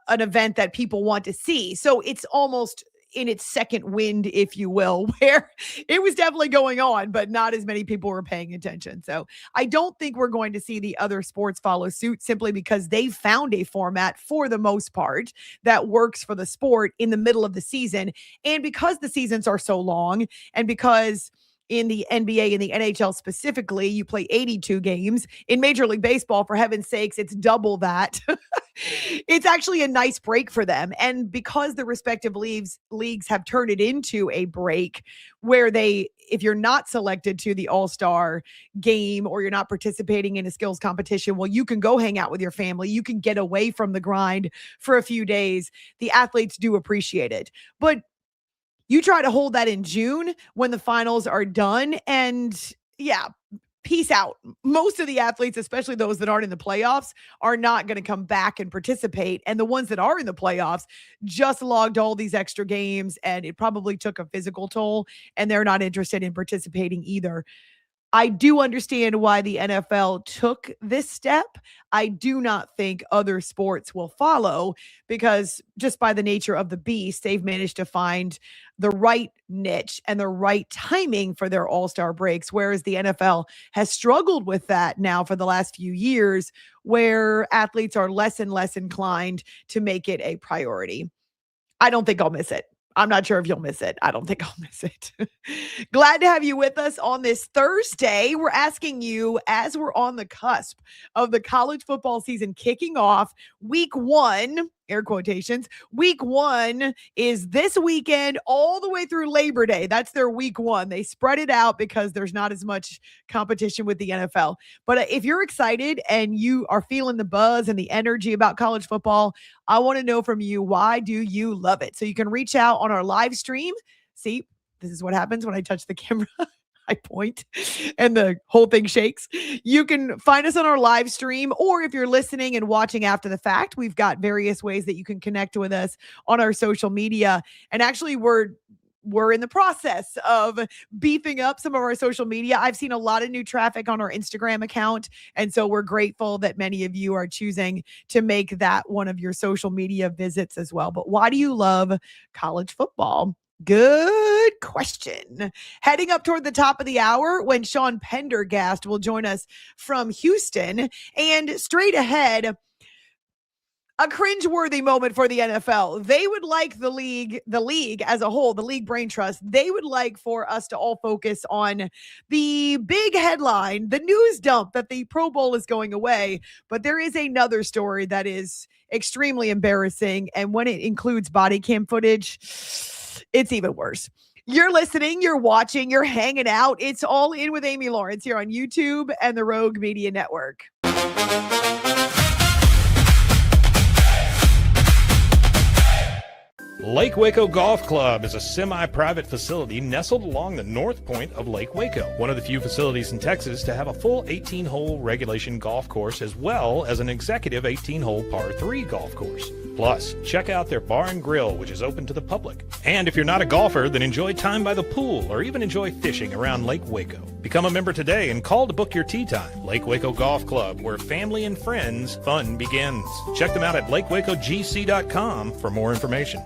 an event that people want to see. So it's almost in its second wind, if you will, where it was definitely going on, but not as many people were paying attention. So I don't think we're going to see the other sports follow suit simply because they've found a format for the most part that works for the sport in the middle of the season. And because the seasons are so long and because in the NBA and the NHL specifically, you play 82 games. In Major League Baseball, for heaven's sakes, it's double that. It's actually a nice break for them. And because the respective leagues have turned it into a break where if you're not selected to the All-Star game or you're not participating in a skills competition, well, you can go hang out with your family. You can get away from the grind for a few days. The athletes do appreciate it. But you try to hold that in June when the finals are done, and yeah, peace out. Most of the athletes, especially those that aren't in the playoffs, are not going to come back and participate. And the ones that are in the playoffs just logged all these extra games, and it probably took a physical toll, and they're not interested in participating either. I do understand why the NFL took this step. I do not think other sports will follow because just by the nature of the beast, they've managed to find the right niche and the right timing for their all-star breaks, whereas the NFL has struggled with that now for the last few years, where athletes are less and less inclined to make it a priority. I don't think I'll miss it. I'm not sure if you'll miss it. I don't think I'll miss it. Glad to have you with us on this Thursday. We're asking you, as we're on the cusp of the college football season kicking off, week 1, air quotations, week 1 is this weekend all the way through Labor Day. That's their week 1. They spread it out because there's not as much competition with the NFL. But if you're excited and you are feeling the buzz and the energy about college football, I want to know from you, why do you love it? So you can reach out on our live stream. See, this is what happens when I touch the camera. I point and the whole thing shakes. You can find us on our live stream, or if you're listening and watching after the fact, we've got various ways that you can connect with us on our social media. And actually, we're in the process of beefing up some of our social media. I've seen a lot of new traffic on our Instagram account. And so we're grateful that many of you are choosing to make that one of your social media visits as well. But why do you love college football? Good question. Heading up toward the top of the hour when Sean Pendergast will join us from Houston. And straight ahead, a cringeworthy moment for the NFL. They would like the league as a whole, the league brain trust, they would like for us to all focus on the big headline, the news dump that the Pro Bowl is going away. But there is another story that is extremely embarrassing. And when it includes body cam footage, it's even worse. You're listening, you're watching, you're hanging out. It's All In with Amy Lawrence here on YouTube and the Rogue Media Network. Lake Waco Golf Club is a semi-private facility nestled along the north point of Lake Waco, one of the few facilities in Texas to have a full 18-hole regulation golf course as well as an executive 18-hole par 3 golf course. Plus, check out their bar and grill, which is open to the public. And if you're not a golfer, then enjoy time by the pool or even enjoy fishing around Lake Waco. Become a member today and call to book your tee time. Lake Waco Golf Club, where family and friends fun begins. Check them out at lakewacogc.com for more information.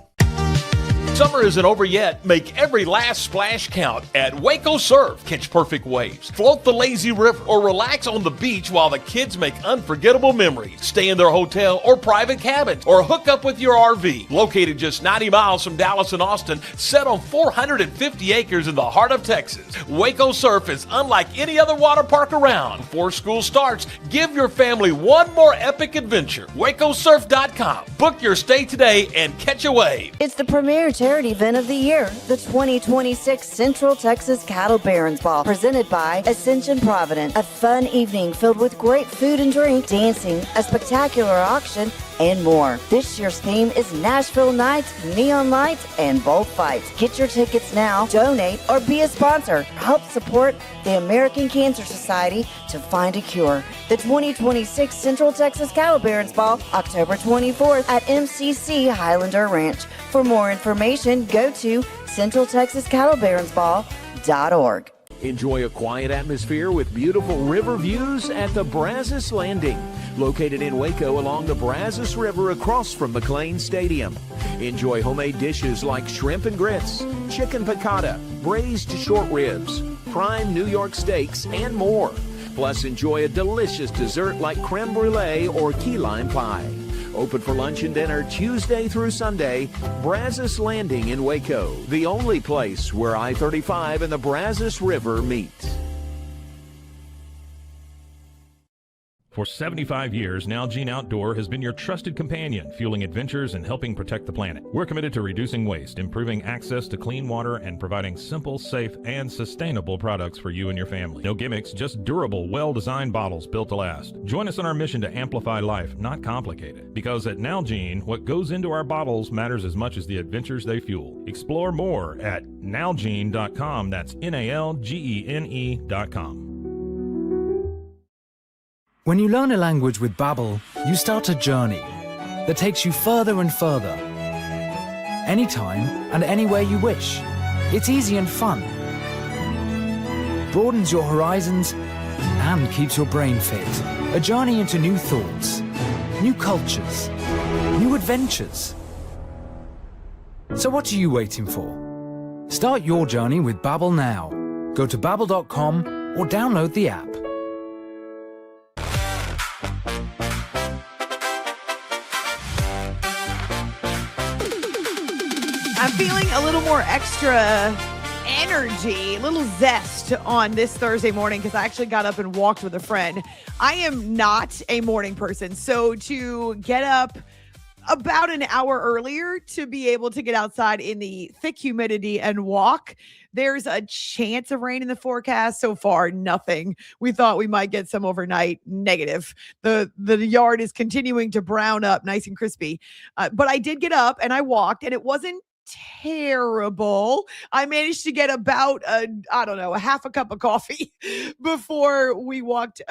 Summer isn't over yet. Make every last splash count at Waco Surf. Catch perfect waves, float the lazy river, or relax on the beach while the kids make unforgettable memories. Stay in their hotel or private cabins, or hook up with your RV. Located just 90 miles from Dallas and Austin, set on 450 acres in the heart of Texas, Waco Surf is unlike any other water park around. Before school starts, give your family one more epic adventure. WacoSurf.com. Book your stay today and catch a wave. It's the premier charity event of the year, the 2026 Central Texas Cattle Barons Ball, presented by Ascension Provident. A fun evening filled with great food and drink, dancing, a spectacular auction, and more. This year's theme is Nashville Nights, Neon Lights, and Bullfights. Get your tickets now, donate, or be a sponsor. Help support the American Cancer Society to find a cure. The 2026 Central Texas Cattle Barons Ball, October 24th at MCC Highlander Ranch. For more information, go to centraltexascattlebaronsball.org. Enjoy a quiet atmosphere with beautiful river views at the Brazos Landing, located in Waco along the Brazos River across from McLean Stadium. Enjoy homemade dishes like shrimp and grits, chicken piccata, braised short ribs, prime New York steaks, and more. Plus, enjoy a delicious dessert like creme brulee or key lime pie. Open for lunch and dinner Tuesday through Sunday. Brazos Landing in Waco, the only place where I-35 and the Brazos River meet. For 75 years, Nalgene Outdoor has been your trusted companion, fueling adventures and helping protect the planet. We're committed to reducing waste, improving access to clean water, and providing simple, safe, and sustainable products for you and your family. No gimmicks, just durable, well-designed bottles built to last. Join us in our mission to amplify life, not complicate it. Because at Nalgene, what goes into our bottles matters as much as the adventures they fuel. Explore more at nalgene.com. That's NALGENE.com. When you learn a language with Babbel, you start a journey that takes you further and further. Anytime and anywhere you wish. It's easy and fun. Broadens your horizons and keeps your brain fit. A journey into new thoughts, new cultures, new adventures. So what are you waiting for? Start your journey with Babbel now. Go to babbel.com or download the app. I'm feeling a little more extra energy, a little zest on this Thursday morning because I actually got up and walked with a friend. I am not a morning person, so to get up about an hour earlier to be able to get outside in the thick humidity and walk, there's a chance of rain in the forecast. So far, nothing. We thought we might get some overnight. Negative. The yard is continuing to brown up nice and crispy. But I did get up and I walked, and it wasn't terrible. I managed to get about a half a cup of coffee before I walked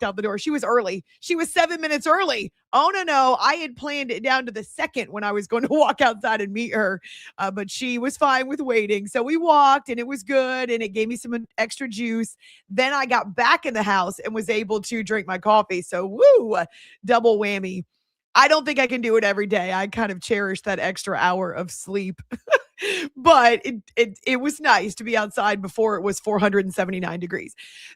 out the door. She was early. She was 7 minutes early. Oh, no. I had planned it down to the second when I was going to walk outside and meet her. But she was fine with waiting. So we walked and it was good. And it gave me some extra juice. Then I got back in the house and was able to drink my coffee. So woo, double whammy. I don't think I can do it every day. I kind of cherish that extra hour of sleep. But it was nice to be outside before it was 479 degrees.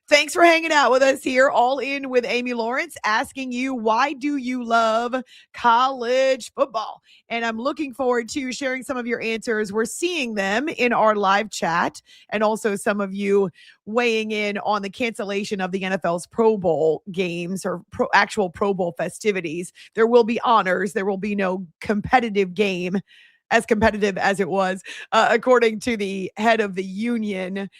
Thanks for hanging out with us here, All In with Amy Lawrence, asking you, why do you love college football? And I'm looking forward to sharing some of your answers. We're seeing them in our live chat, and also some of you weighing in on the cancellation of the NFL's Pro Bowl games, or actual Pro Bowl festivities. There will be honors. There will be no competitive game, as competitive as it was, according to the head of the union,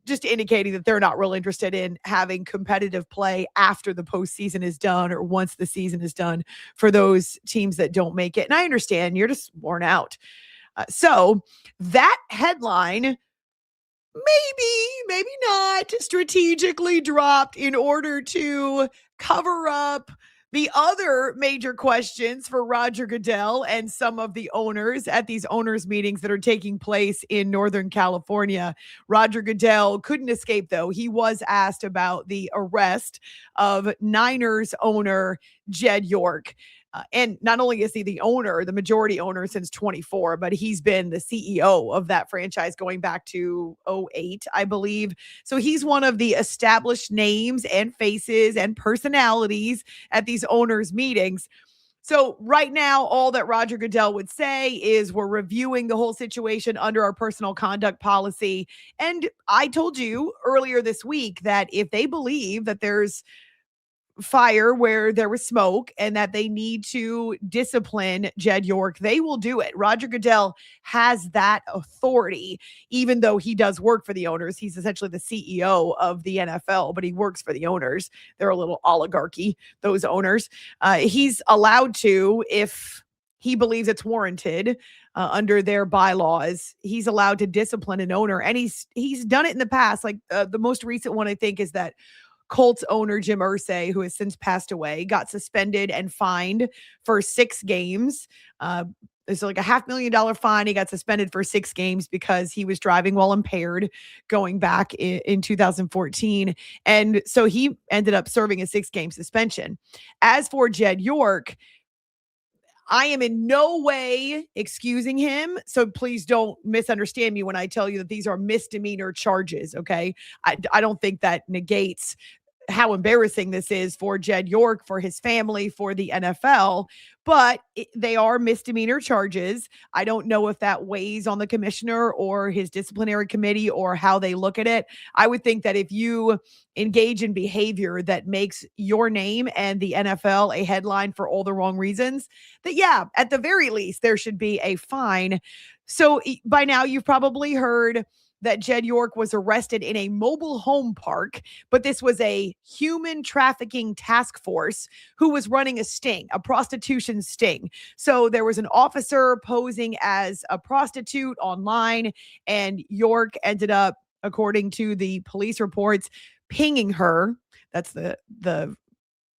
just indicating that they're not real interested in having competitive play after the postseason is done, or once the season is done, for those teams that don't make it. And I understand you're just worn out. So that headline, maybe not, strategically dropped in order to cover up the other major questions for Roger Goodell and some of the owners at these owners meetings that are taking place in Northern California. Roger Goodell couldn't escape, though. He was asked about the arrest of Niners owner Jed York. And not only is he the owner, the majority owner since 24, but he's been the CEO of that franchise going back to 08, I believe. So he's one of the established names and faces and personalities at these owners meetings. So right now, all that Roger Goodell would say is, we're reviewing the whole situation under our personal conduct policy. And I told you earlier this week that if they believe that there's fire where there was smoke and that they need to discipline Jed York, they will do it. Roger Goodell has that authority, even though he does work for the owners. He's essentially the CEO of the NFL, but he works for the owners. They're a little oligarchy, those owners. He's allowed to, if he believes it's warranted, under their bylaws, he's allowed to discipline an owner. And he's done it in the past. Like the most recent one, I think, is that Colts owner Jim Irsay, who has since passed away, got suspended and fined for 6 games. It's like a $500,000 fine. He got suspended for 6 games because he was driving while impaired going back in 2014. And so he ended up serving a 6-game suspension. As for Jed York, I am in no way excusing him, so please don't misunderstand me when I tell you that these are misdemeanor charges, okay? I don't think that negates how embarrassing this is for Jed York, for his family, for the NFL, but they are misdemeanor charges. I don't know if that weighs on the commissioner or his disciplinary committee or how they look at it. I would think that if you engage in behavior that makes your name and the NFL a headline for all the wrong reasons, that yeah, at the very least, there should be a fine. So by now you've probably heard that Jed York was arrested in a mobile home park, but this was a human trafficking task force who was running a sting, a prostitution sting. So there was an officer posing as a prostitute online, and York ended up, according to the police reports, pinging her. That's the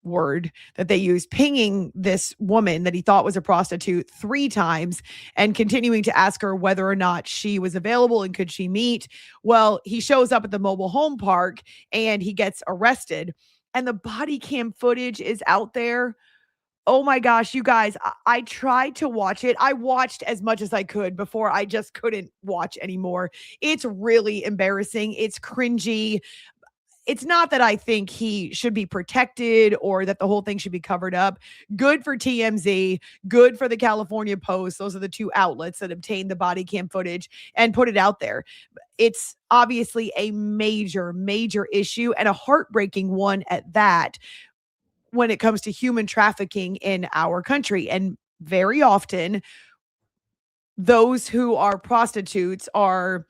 word that they used, pinging this woman that he thought was a prostitute 3 times and continuing to ask her whether or not she was available and could she meet. Well, he shows up at the mobile home park and he gets arrested, and the body cam footage is out there. Oh my gosh, you guys, I tried to watch it. I watched as much as I could before I just couldn't watch anymore. It's really embarrassing. It's cringy. It's not that I think he should be protected or that the whole thing should be covered up. Good for TMZ, good for the California Post. Those are the 2 outlets that obtained the body cam footage and put it out there. It's obviously a major, major issue, and a heartbreaking one at that, when it comes to human trafficking in our country. And very often, those who are prostitutes are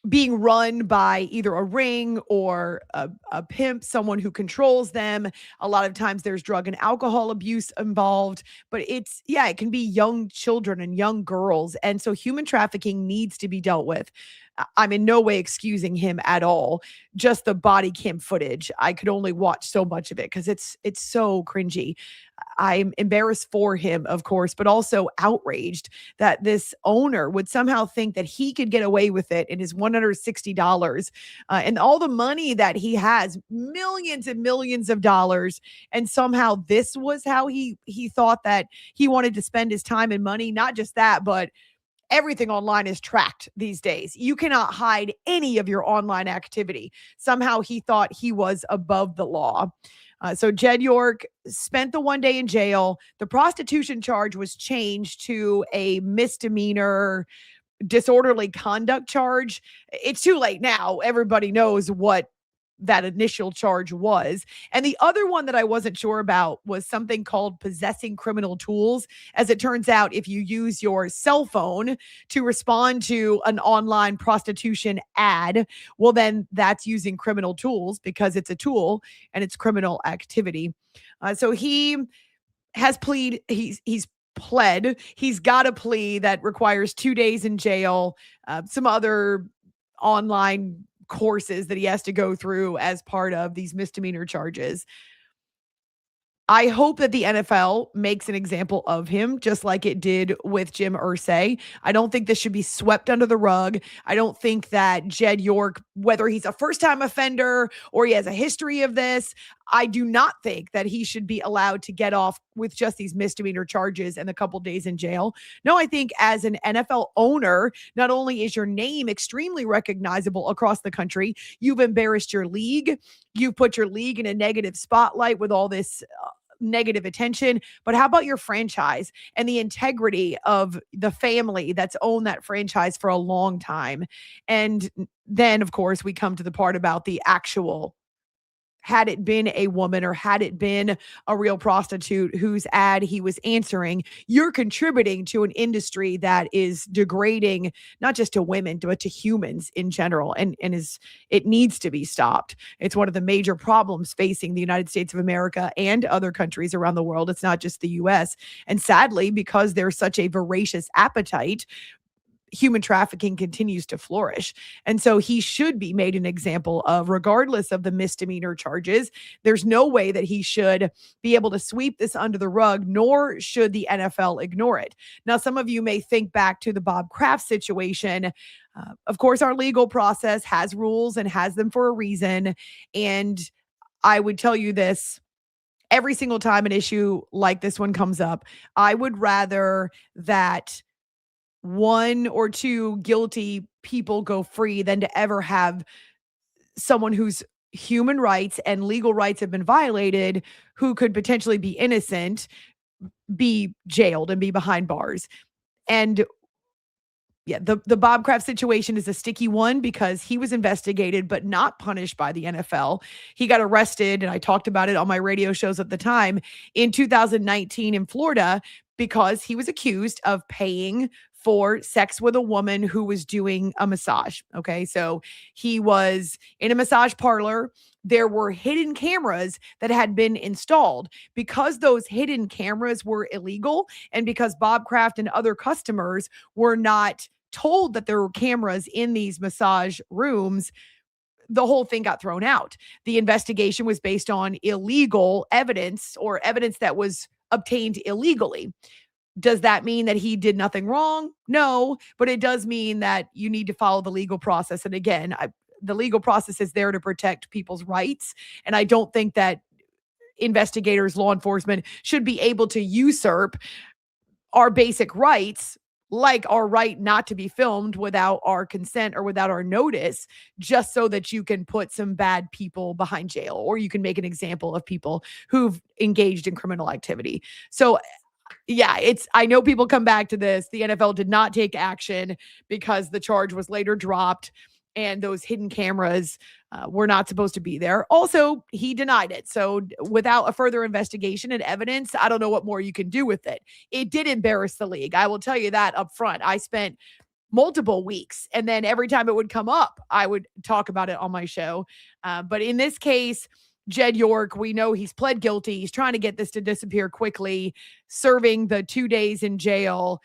being run by either a ring or a pimp, someone who controls them. A lot of times there's drug and alcohol abuse involved, but it can be young children and young girls. And so human trafficking needs to be dealt with. I'm in no way excusing him at all. Just the body cam footage, I could only watch so much of it because it's so cringy. I'm embarrassed for him, of course, but also outraged that this owner would somehow think that he could get away with it in his $160 and all the money that he has, millions and millions of dollars. And somehow this was how he thought that he wanted to spend his time and money. Not just that, but everything online is tracked these days. You cannot hide any of your online activity. Somehow he thought he was above the law. So Jed York spent the 1 day in jail. The prostitution charge was changed to a misdemeanor disorderly conduct charge. It's too late now. Everybody knows what that initial charge was. And the other one that I wasn't sure about was something called possessing criminal tools. As it turns out, if you use your cell phone to respond to an online prostitution ad, well, then that's using criminal tools because it's a tool and it's criminal activity. So he has he's pled. He's got a plea that requires 2 days in jail, some other online courses that he has to go through as part of these misdemeanor charges. I hope that the NFL makes an example of him, just like it did with Jim Irsay. I don't think this should be swept under the rug. I don't think that Jed York, whether he's a first-time offender or he has a history of this, I do not think that he should be allowed to get off with just these misdemeanor charges and a couple days in jail. No, I think as an NFL owner, not only is your name extremely recognizable across the country, you've embarrassed your league. You've put your league in a negative spotlight with all this negative attention, but how about your franchise and the integrity of the family that's owned that franchise for a long time? And then, of course, we come to the part about the actual, had it been a woman or had it been a real prostitute whose ad he was answering, you're contributing to an industry that is degrading not just to women, but to humans in general. And it needs to be stopped. It's one of the major problems facing the United States of America and other countries around the world. It's not just the US. And sadly, because there's such a voracious appetite, human trafficking continues to flourish. And so he should be made an example of, regardless of the misdemeanor charges. There's no way that he should be able to sweep this under the rug, nor should the NFL ignore it. Now, some of you may think back to the Bob Kraft situation. Of course, our legal process has rules and has them for a reason. And I would tell you this, every single time an issue like this one comes up, I would rather that one or two guilty people go free than to ever have someone whose human rights and legal rights have been violated, who could potentially be innocent, be jailed and be behind bars. And yeah, the Bob Kraft situation is a sticky one because he was investigated but not punished by the NFL. He got arrested, and I talked about it on my radio shows at the time, in 2019 in Florida because he was accused of paying for sex with a woman who was doing a massage. Okay, so he was in a massage parlor. There were hidden cameras that had been installed. Because those hidden cameras were illegal, and because Bob Kraft and other customers were not told that there were cameras in these massage rooms, the whole thing got thrown out. The investigation was based on illegal evidence, or evidence that was obtained illegally. Does that mean that he did nothing wrong? No, but it does mean that you need to follow the legal process. And again, the legal process is there to protect people's rights. And I don't think that investigators, law enforcement should be able to usurp our basic rights, like our right not to be filmed without our consent or without our notice, just so that you can put some bad people behind jail, or you can make an example of people who've engaged in criminal activity. So yeah, I know people come back to this. The NFL did not take action because the charge was later dropped and those hidden cameras were not supposed to be there. Also, he denied it. So without a further investigation and evidence, I don't know what more you can do with it. It did embarrass the league. I will tell you that up front. I spent multiple weeks, and then every time it would come up, I would talk about it on my show. But in this case, Jed York, we know he's pled guilty. He's trying to get this to disappear quickly, serving the 2 days in jail.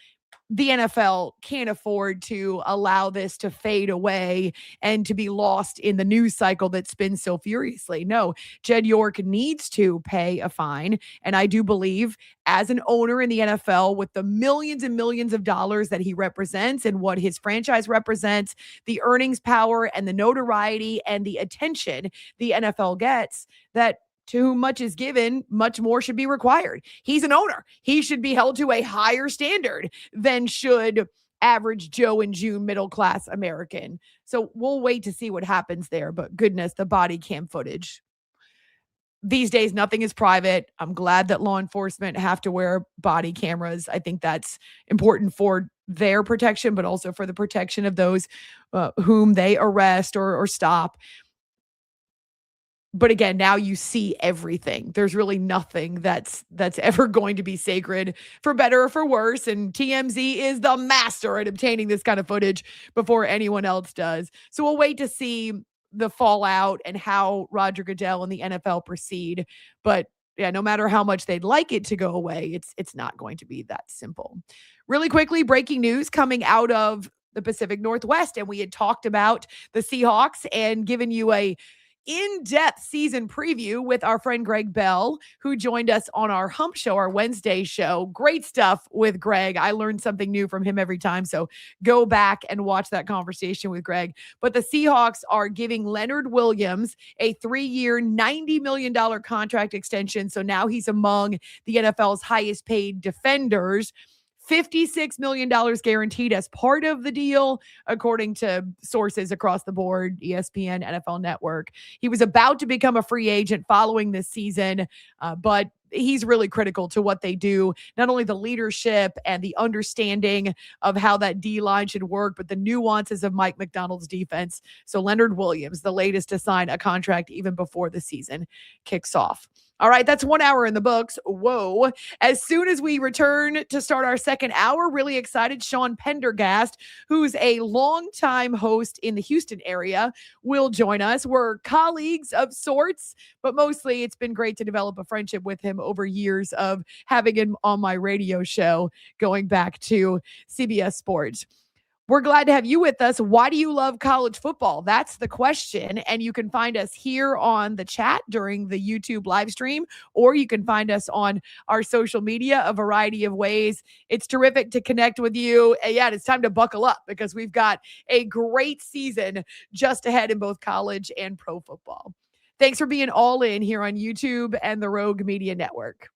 The NFL can't afford to allow this to fade away and to be lost in the news cycle that spins so furiously. No, Jed York needs to pay a fine. And I do believe, as an owner in the NFL, with the millions and millions of dollars that he represents and what his franchise represents, the earnings power and the notoriety and the attention the NFL gets, that to whom much is given, much more should be required. He's an owner. He should be held to a higher standard than should average Joe and June middle class American. So we'll wait to see what happens there. But goodness, the body cam footage. These days, nothing is private. I'm glad that law enforcement have to wear body cameras. I think that's important for their protection, but also for the protection of those whom they arrest or stop. But again, now you see everything. There's really nothing that's ever going to be sacred, for better or for worse. And TMZ is the master at obtaining this kind of footage before anyone else does. So we'll wait to see the fallout and how Roger Goodell and the NFL proceed. But yeah, no matter how much they'd like it to go away, it's not going to be that simple. Really quickly, breaking news coming out of the Pacific Northwest. And we had talked about the Seahawks and given you a in-depth season preview with our friend Greg Bell, who joined us on our Hump Show, our Wednesday show. Great stuff with Greg. I learned something new from him every time. So go back and watch that conversation with Greg. But the Seahawks are giving Leonard Williams a 3-year, $90 million contract extension. So now he's among the NFL's highest paid defenders. $56 million guaranteed as part of the deal, according to sources across the board, ESPN, NFL Network. He was about to become a free agent following this season, but he's really critical to what they do. Not only the leadership and the understanding of how that D-line should work, but the nuances of Mike McDonald's defense. So Leonard Williams, the latest to sign a contract even before the season kicks off. All right, that's 1 hour in the books. Whoa. As soon as we return to start our second hour, really excited, Sean Pendergast, who's a longtime host in the Houston area, will join us. We're colleagues of sorts, but mostly it's been great to develop a friendship with him over years of having him on my radio show, going back to CBS Sports. We're glad to have you with us. Why do you love college football? That's the question. And you can find us here on the chat during the YouTube live stream, or you can find us on our social media, a variety of ways. It's terrific to connect with you. And yeah, it's time to buckle up because we've got a great season just ahead in both college and pro football. Thanks for being all in here on YouTube and the Rogue Media Network.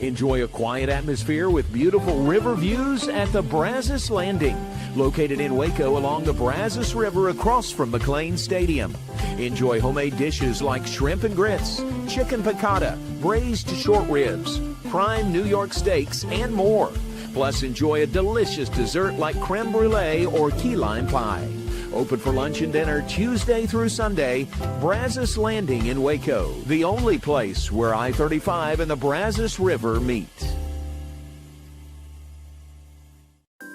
Enjoy a quiet atmosphere with beautiful river views at the Brazos Landing, located in Waco along the Brazos River across from McLean Stadium. Enjoy homemade dishes like shrimp and grits, chicken piccata, braised short ribs, prime New York steaks, and more. Plus, enjoy a delicious dessert like creme brulee or key lime pie. Open for lunch and dinner Tuesday through Sunday. Brazos Landing in Waco, the only place where I-35 and the Brazos River meet.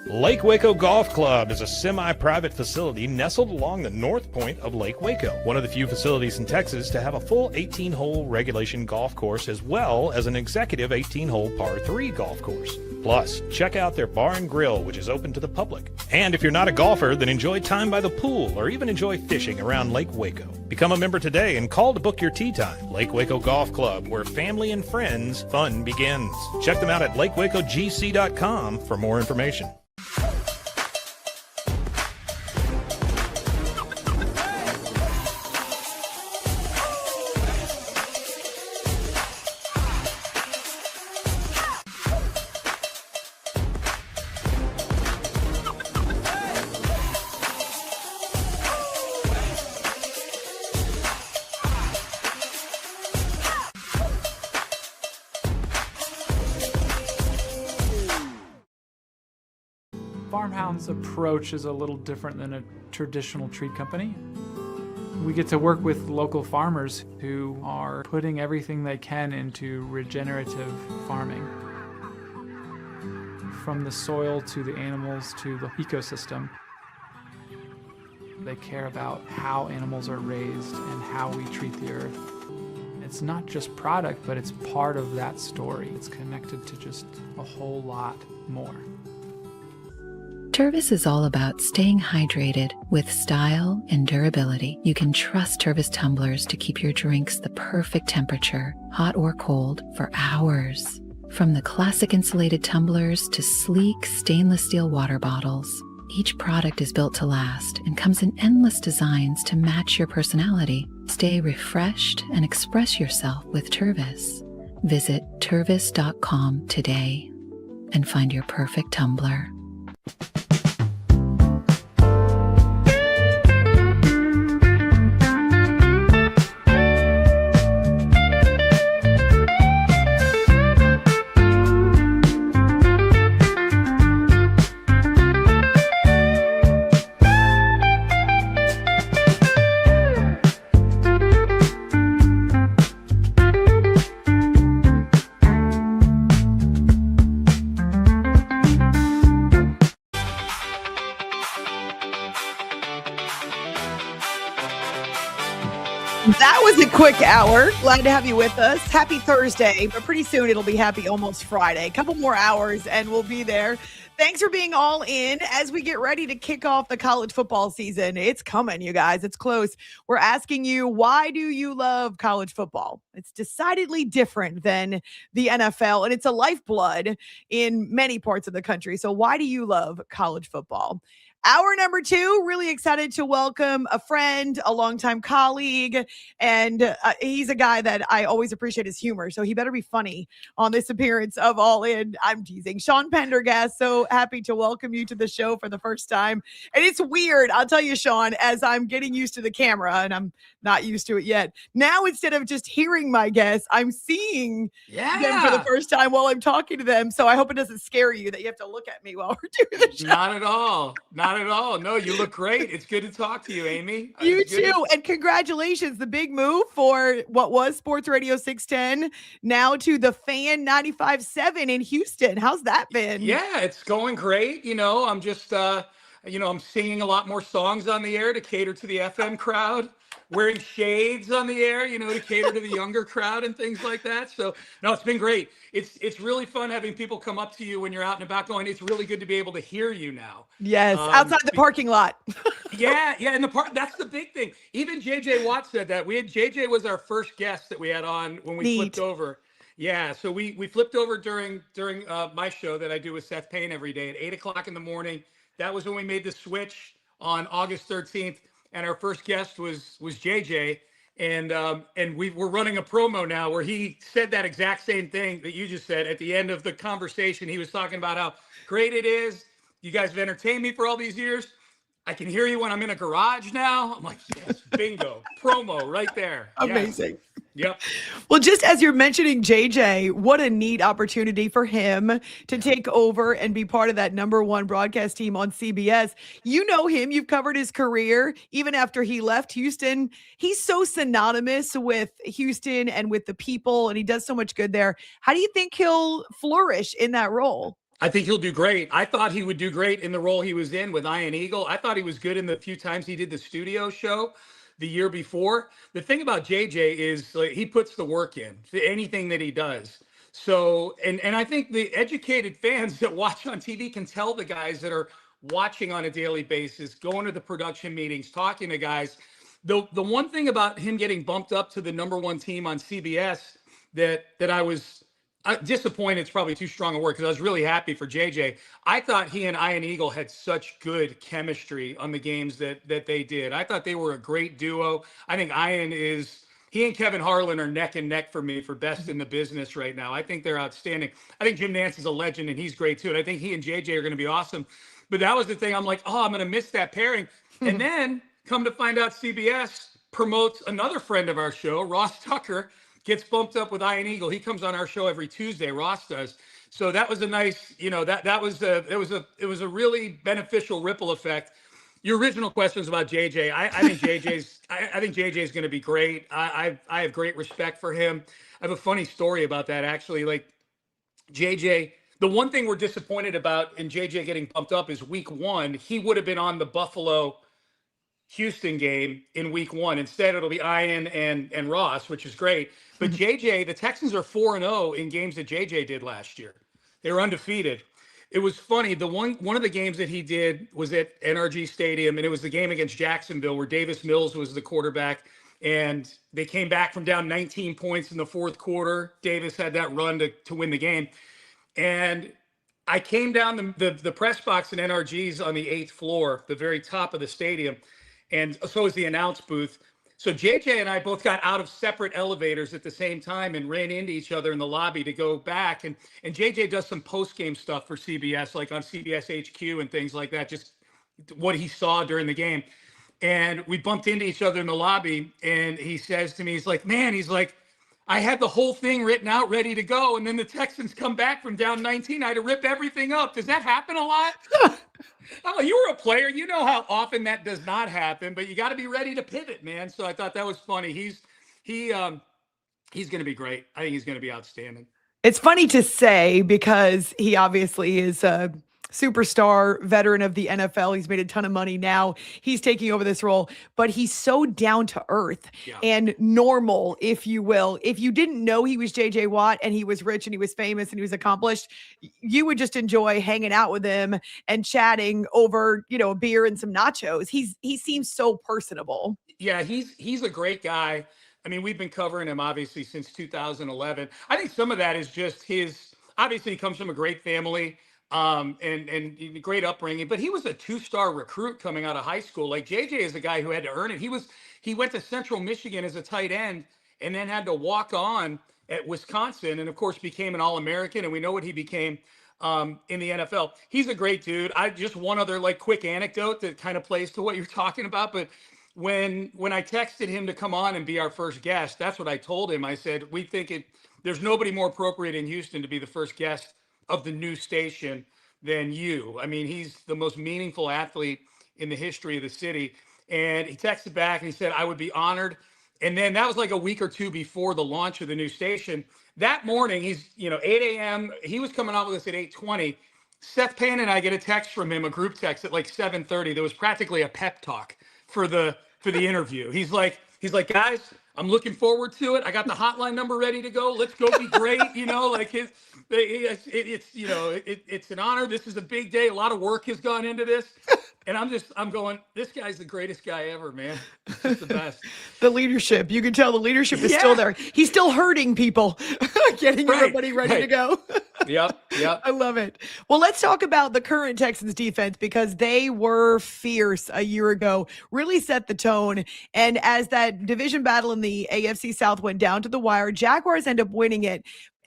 Lake Waco Golf Club is a semi-private facility nestled along the north point of Lake Waco, one of the few facilities in Texas to have a full 18-hole regulation golf course as well as an executive 18-hole par 3 golf course. Plus, check out their bar and grill, which is open to the public. And if you're not a golfer, then enjoy time by the pool or even enjoy fishing around Lake Waco. Become a member today and call to book your tee time. Lake Waco Golf Club, where family and friends fun begins. Check them out at lakewacogc.com for more information. Farmhound's approach is a little different than a traditional treat company. We get to work with local farmers who are putting everything they can into regenerative farming. From the soil to the animals to the ecosystem. They care about how animals are raised and how we treat the earth. It's not just product, but it's part of that story. It's connected to just a whole lot more. Tervis is all about staying hydrated with style and durability. You can trust Tervis tumblers to keep your drinks the perfect temperature, hot or cold, for hours. From the classic insulated tumblers to sleek stainless steel water bottles, each product is built to last and comes in endless designs to match your personality. Stay refreshed and express yourself with Tervis. Visit Tervis.com today and find your perfect tumbler. That was a quick hour. Glad to have you with us. Happy Thursday, but pretty soon it'll be happy almost Friday. A couple more hours and we'll be there. Thanks for being all in as we get ready to kick off the college football season. It's coming, you guys. It's close. We're asking you, why do you love college football? It's decidedly different than the NFL, and it's a lifeblood in many parts of the country. So why do you love college football? Hour number 2, really excited to welcome a friend, a longtime colleague, and he's a guy that I always appreciate his humor, so he better be funny on this appearance of All In. I'm teasing. Sean Pendergast, so happy to welcome you to the show for the first time. And it's weird, I'll tell you, Sean, as I'm getting used to the camera, and I'm not used to it yet. Now, instead of just hearing my guests, I'm seeing them for the first time while I'm talking to them, so I hope it doesn't scare you that you have to look at me while we're doing the show. Not at all. Not at all. No, you look great. It's good to talk to you, Amy. You too. And congratulations. The big move for what was Sports Radio 610 now to the Fan 95.7 in Houston. How's that been? Yeah, it's going great. I'm just, I'm singing a lot more songs on the air to cater to the FM crowd, wearing shades on the air, to cater to the younger crowd and things like that. So, no, it's been great. It's really fun having people come up to you when you're out and about going, it's really good to be able to hear you now. Yes, outside the parking lot. Yeah, in the park. That's the big thing. Even JJ Watt said that. JJ was our first guest that we had on when we flipped over. Yeah, so we flipped over during my show that I do with Seth Payne every day at 8:00 in the morning. That was when we made the switch on August 13th, and our first guest was JJ. And we're running a promo now where he said that exact same thing that you just said at the end of the conversation. He was talking about how great it is. You guys have entertained me for all these years. I can hear you when I'm in a garage now. I'm like, yes, bingo, promo right there. Amazing. Yep. Well, just as you're mentioning JJ, what a neat opportunity for him to take over and be part of that #1 broadcast team on CBS. You know him. You've covered his career. Even after he left Houston, he's so synonymous with Houston and with the people, and he does so much good there. How do you think he'll flourish in that role? I think he'll do great. I thought he would do great in the role he was in with Ian Eagle. I thought he was good in the few times he did the studio show the year before. The thing about JJ is he puts the work in to anything that he does. So, and I think the educated fans that watch on TV can tell the guys that are watching on a daily basis, going to the production meetings, talking to guys. The one thing about him getting bumped up to the #1 team on CBS that I was disappointed, it's probably too strong a word, because I was really happy for JJ. I thought he and Ian Eagle had such good chemistry on the games that they did. I thought they were a great duo. I think he and Kevin Harlan are neck and neck for me for best in the business right now. I think they're outstanding. I think Jim Nance is a legend and he's great too. And I think he and JJ are going to be awesome. But that was the thing. I'm like, I'm going to miss that pairing. And then come to find out CBS promotes another friend of our show, Ross Tucker, gets bumped up with Ian Eagle. He comes on our show every Tuesday. Ross does. So that was a nice, it was a really beneficial ripple effect. Your original question was about JJ. I think JJ's going to be great. I have great respect for him. I have a funny story about that actually. Like JJ, the one thing we're disappointed about in JJ getting bumped up is week 1. He would have been on the Buffalo Houston game in week 1. Instead, it'll be Ian and Ross, which is great. But JJ, the Texans are 4-0 in games that JJ did last year. They were undefeated. It was funny. One of the games that he did was at NRG Stadium, and it was the game against Jacksonville where Davis Mills was the quarterback, and they came back from down 19 points in the fourth quarter. Davis had that run to win the game. And I came down the press box in NRG's on the 8th floor, the very top of the stadium, and so is the announce booth. So JJ and I both got out of separate elevators at the same time and ran into each other in the lobby to go back. And JJ does some post-game stuff for CBS, like on CBS HQ and things like that, just what he saw during the game. And we bumped into each other in the lobby, and he says to me, he's like, man, he's like, I had the whole thing written out, ready to go. And then the Texans come back from down 19. I had to rip everything up. Does that happen a lot? Oh, you were a player. You know how often that does not happen, but you got to be ready to pivot, man. So I thought that was funny. He's going to be great. I think he's going to be outstanding. It's funny to say because he obviously is a superstar veteran of the NFL. He's made a ton of money now. He's taking over this role, but he's so down to earth and normal, if you will. If you didn't know he was JJ Watt and he was rich and he was famous and he was accomplished, you would just enjoy hanging out with him and chatting over, a beer and some nachos. He seems so personable. Yeah, he's a great guy. I mean, we've been covering him obviously since 2011. I think some of that is just obviously he comes from a great family. And great upbringing, but he was a 2-star recruit coming out of high school. Like JJ is a guy who had to earn it. He went to Central Michigan as a tight end and then had to walk on at Wisconsin and of course became an All-American. And we know what he became in the NFL. He's a great dude. Just one other quick anecdote that kind of plays to what you're talking about. But when I texted him to come on and be our first guest, that's what I told him. I said, there's nobody more appropriate in Houston to be the first guest of the new station than you. I mean, he's the most meaningful athlete in the history of the city. And he texted back and he said, I would be honored. And then that was like a week or two before the launch of the new station. That morning, 8 a.m. He was coming on with us at 8:20. Seth Payne and I get a text from him, a group text at 7:30. There was practically a pep talk for the interview. He's like, guys, I'm looking forward to it. I got the hotline number ready to go. Let's go be great. It's an honor. This is a big day. A lot of work has gone into this. And I'm going, this guy's the greatest guy ever, man. He's the best. The leadership. You can tell the leadership is still there. He's still herding people, getting everybody ready to go. Yep. I love it. Well, let's talk about the current Texans defense because they were fierce a year ago, really set the tone. And as that division battle in the AFC South went down to the wire, Jaguars end up winning it.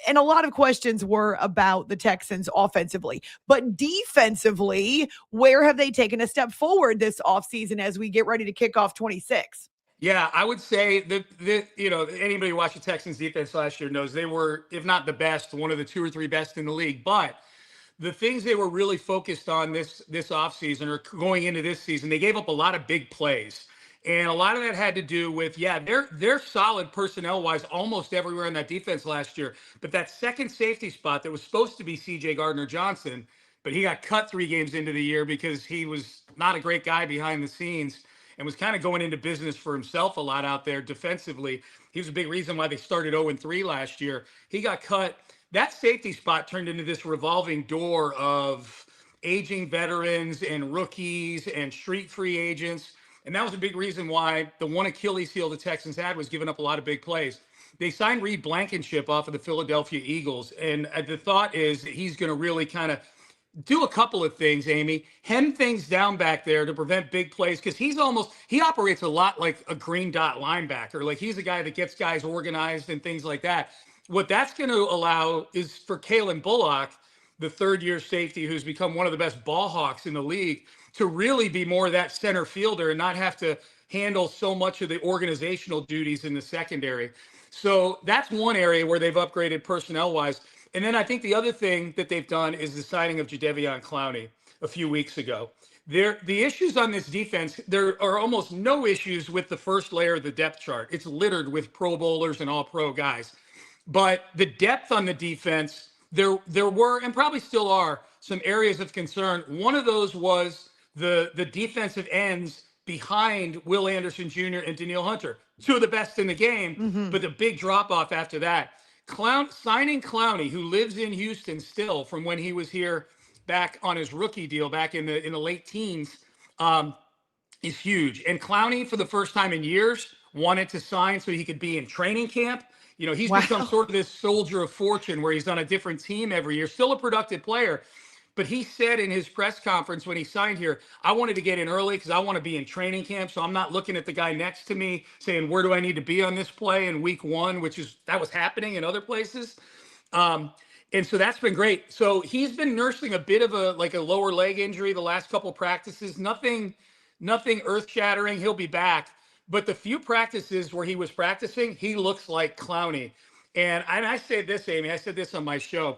And a lot of questions were about the Texans offensively. But defensively, where have they taken a step forward this offseason as we get ready to kick off 26? Yeah, I would say that anybody who watched the Texans defense last year knows they were, if not the best, one of the 2 or 3 best in the league. But the things they were really focused on this offseason or going into this season, they gave up a lot of big plays. And a lot of that had to do with, they're solid personnel-wise almost everywhere in that defense last year. But that second safety spot that was supposed to be C.J. Gardner-Johnson, but he got cut 3 games into the year because he was not a great guy behind the scenes and was kind of going into business for himself a lot out there defensively. He was a big reason why they started 0-3 last year. He got cut. That safety spot turned into this revolving door of aging veterans and rookies and street free agents. And that was a big reason why the one Achilles heel the Texans had was giving up a lot of big plays. They signed Reed Blankenship off of the Philadelphia Eagles. And the thought is that he's going to really kind of do a couple of things, Amy. Hem things down back there to prevent big plays because he operates a lot like a green dot linebacker. Like he's a guy that gets guys organized and things like that. What that's going to allow is for Kalen Bullock, the third-year safety who's become one of the best ball hawks in the league, to really be more of that center fielder and not have to handle so much of the organizational duties in the secondary. So that's one area where they've upgraded personnel-wise. And then I think the other thing that they've done is the signing of Jadeveon Clowney a few weeks ago. The issues on this defense, there are almost no issues with the first layer of the depth chart. It's littered with Pro Bowlers and all-pro guys. But the depth on the defense, there were and probably still are some areas of concern. One of those was the defensive ends behind Will Anderson Jr. and Danielle Hunter, 2 of the best in the game, but the big drop-off after that. Signing Clowney, who lives in Houston still from when he was here back on his rookie deal back in the late teens, is huge. And Clowney, for the first time in years, wanted to sign so he could be in training camp. He's become sort of this soldier of fortune where he's on a different team every year, still a productive player. But he said in his press conference when he signed here, I wanted to get in early because I want to be in training camp. So I'm not looking at the guy next to me saying, where do I need to be on this play in week 1, that was happening in other places. And so that's been great. So he's been nursing a bit of a lower leg injury the last couple of practices. Nothing earth shattering. He'll be back. But the few practices where he was practicing, he looks like Clowney. And I said this, Amy, I said this on my show.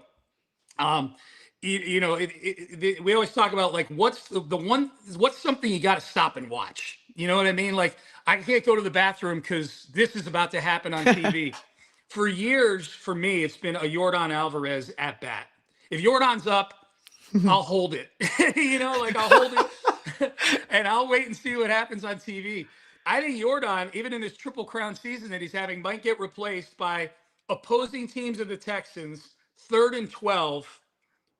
We always talk about like, what's something you got to stop and watch? You know what I mean? Like, I can't go to the bathroom because this is about to happen on TV. For years, for me, it's been a Yordan Alvarez at bat. If Yordan's up, I'll hold it. I'll hold it and I'll wait and see what happens on TV. I think Yordan, even in this Triple Crown season that he's having, might get replaced by opposing teams of the Texans, 3rd and 12,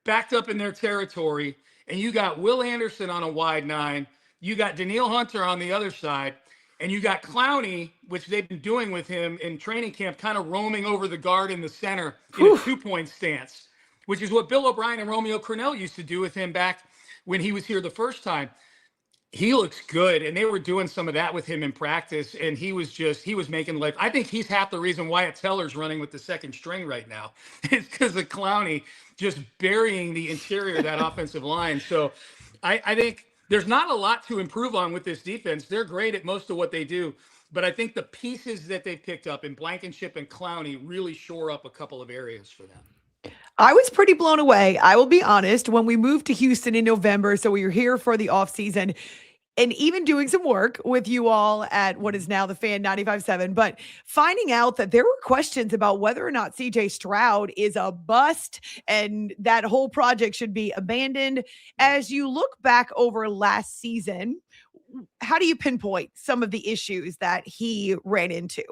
backed up in their territory, and you got Will Anderson on a wide 9, you got Daniil Hunter on the other side, and you got Clowney, which they've been doing with him in training camp, kind of roaming over the guard in the center in a 2-point stance, which is what Bill O'Brien and Romeo Crennel used to do with him back when he was here the first time. He looks good, and they were doing some of that with him in practice, and he was making life. I think he's half the reason Wyatt Teller's running with the second string right now. It's because of Clowney just burying the interior of that offensive line. So I think there's not a lot to improve on with this defense. They're great at most of what they do, but I think the pieces that they've picked up in Blankenship and Clowney really shore up a couple of areas for them. I was pretty blown away. I will be honest, when we moved to Houston in November, so we were here for the off season and even doing some work with you all at what is now the Fan 95.7, but finding out that there were questions about whether or not CJ Stroud is a bust and that whole project should be abandoned. As you look back over last season, how do you pinpoint some of the issues that he ran into?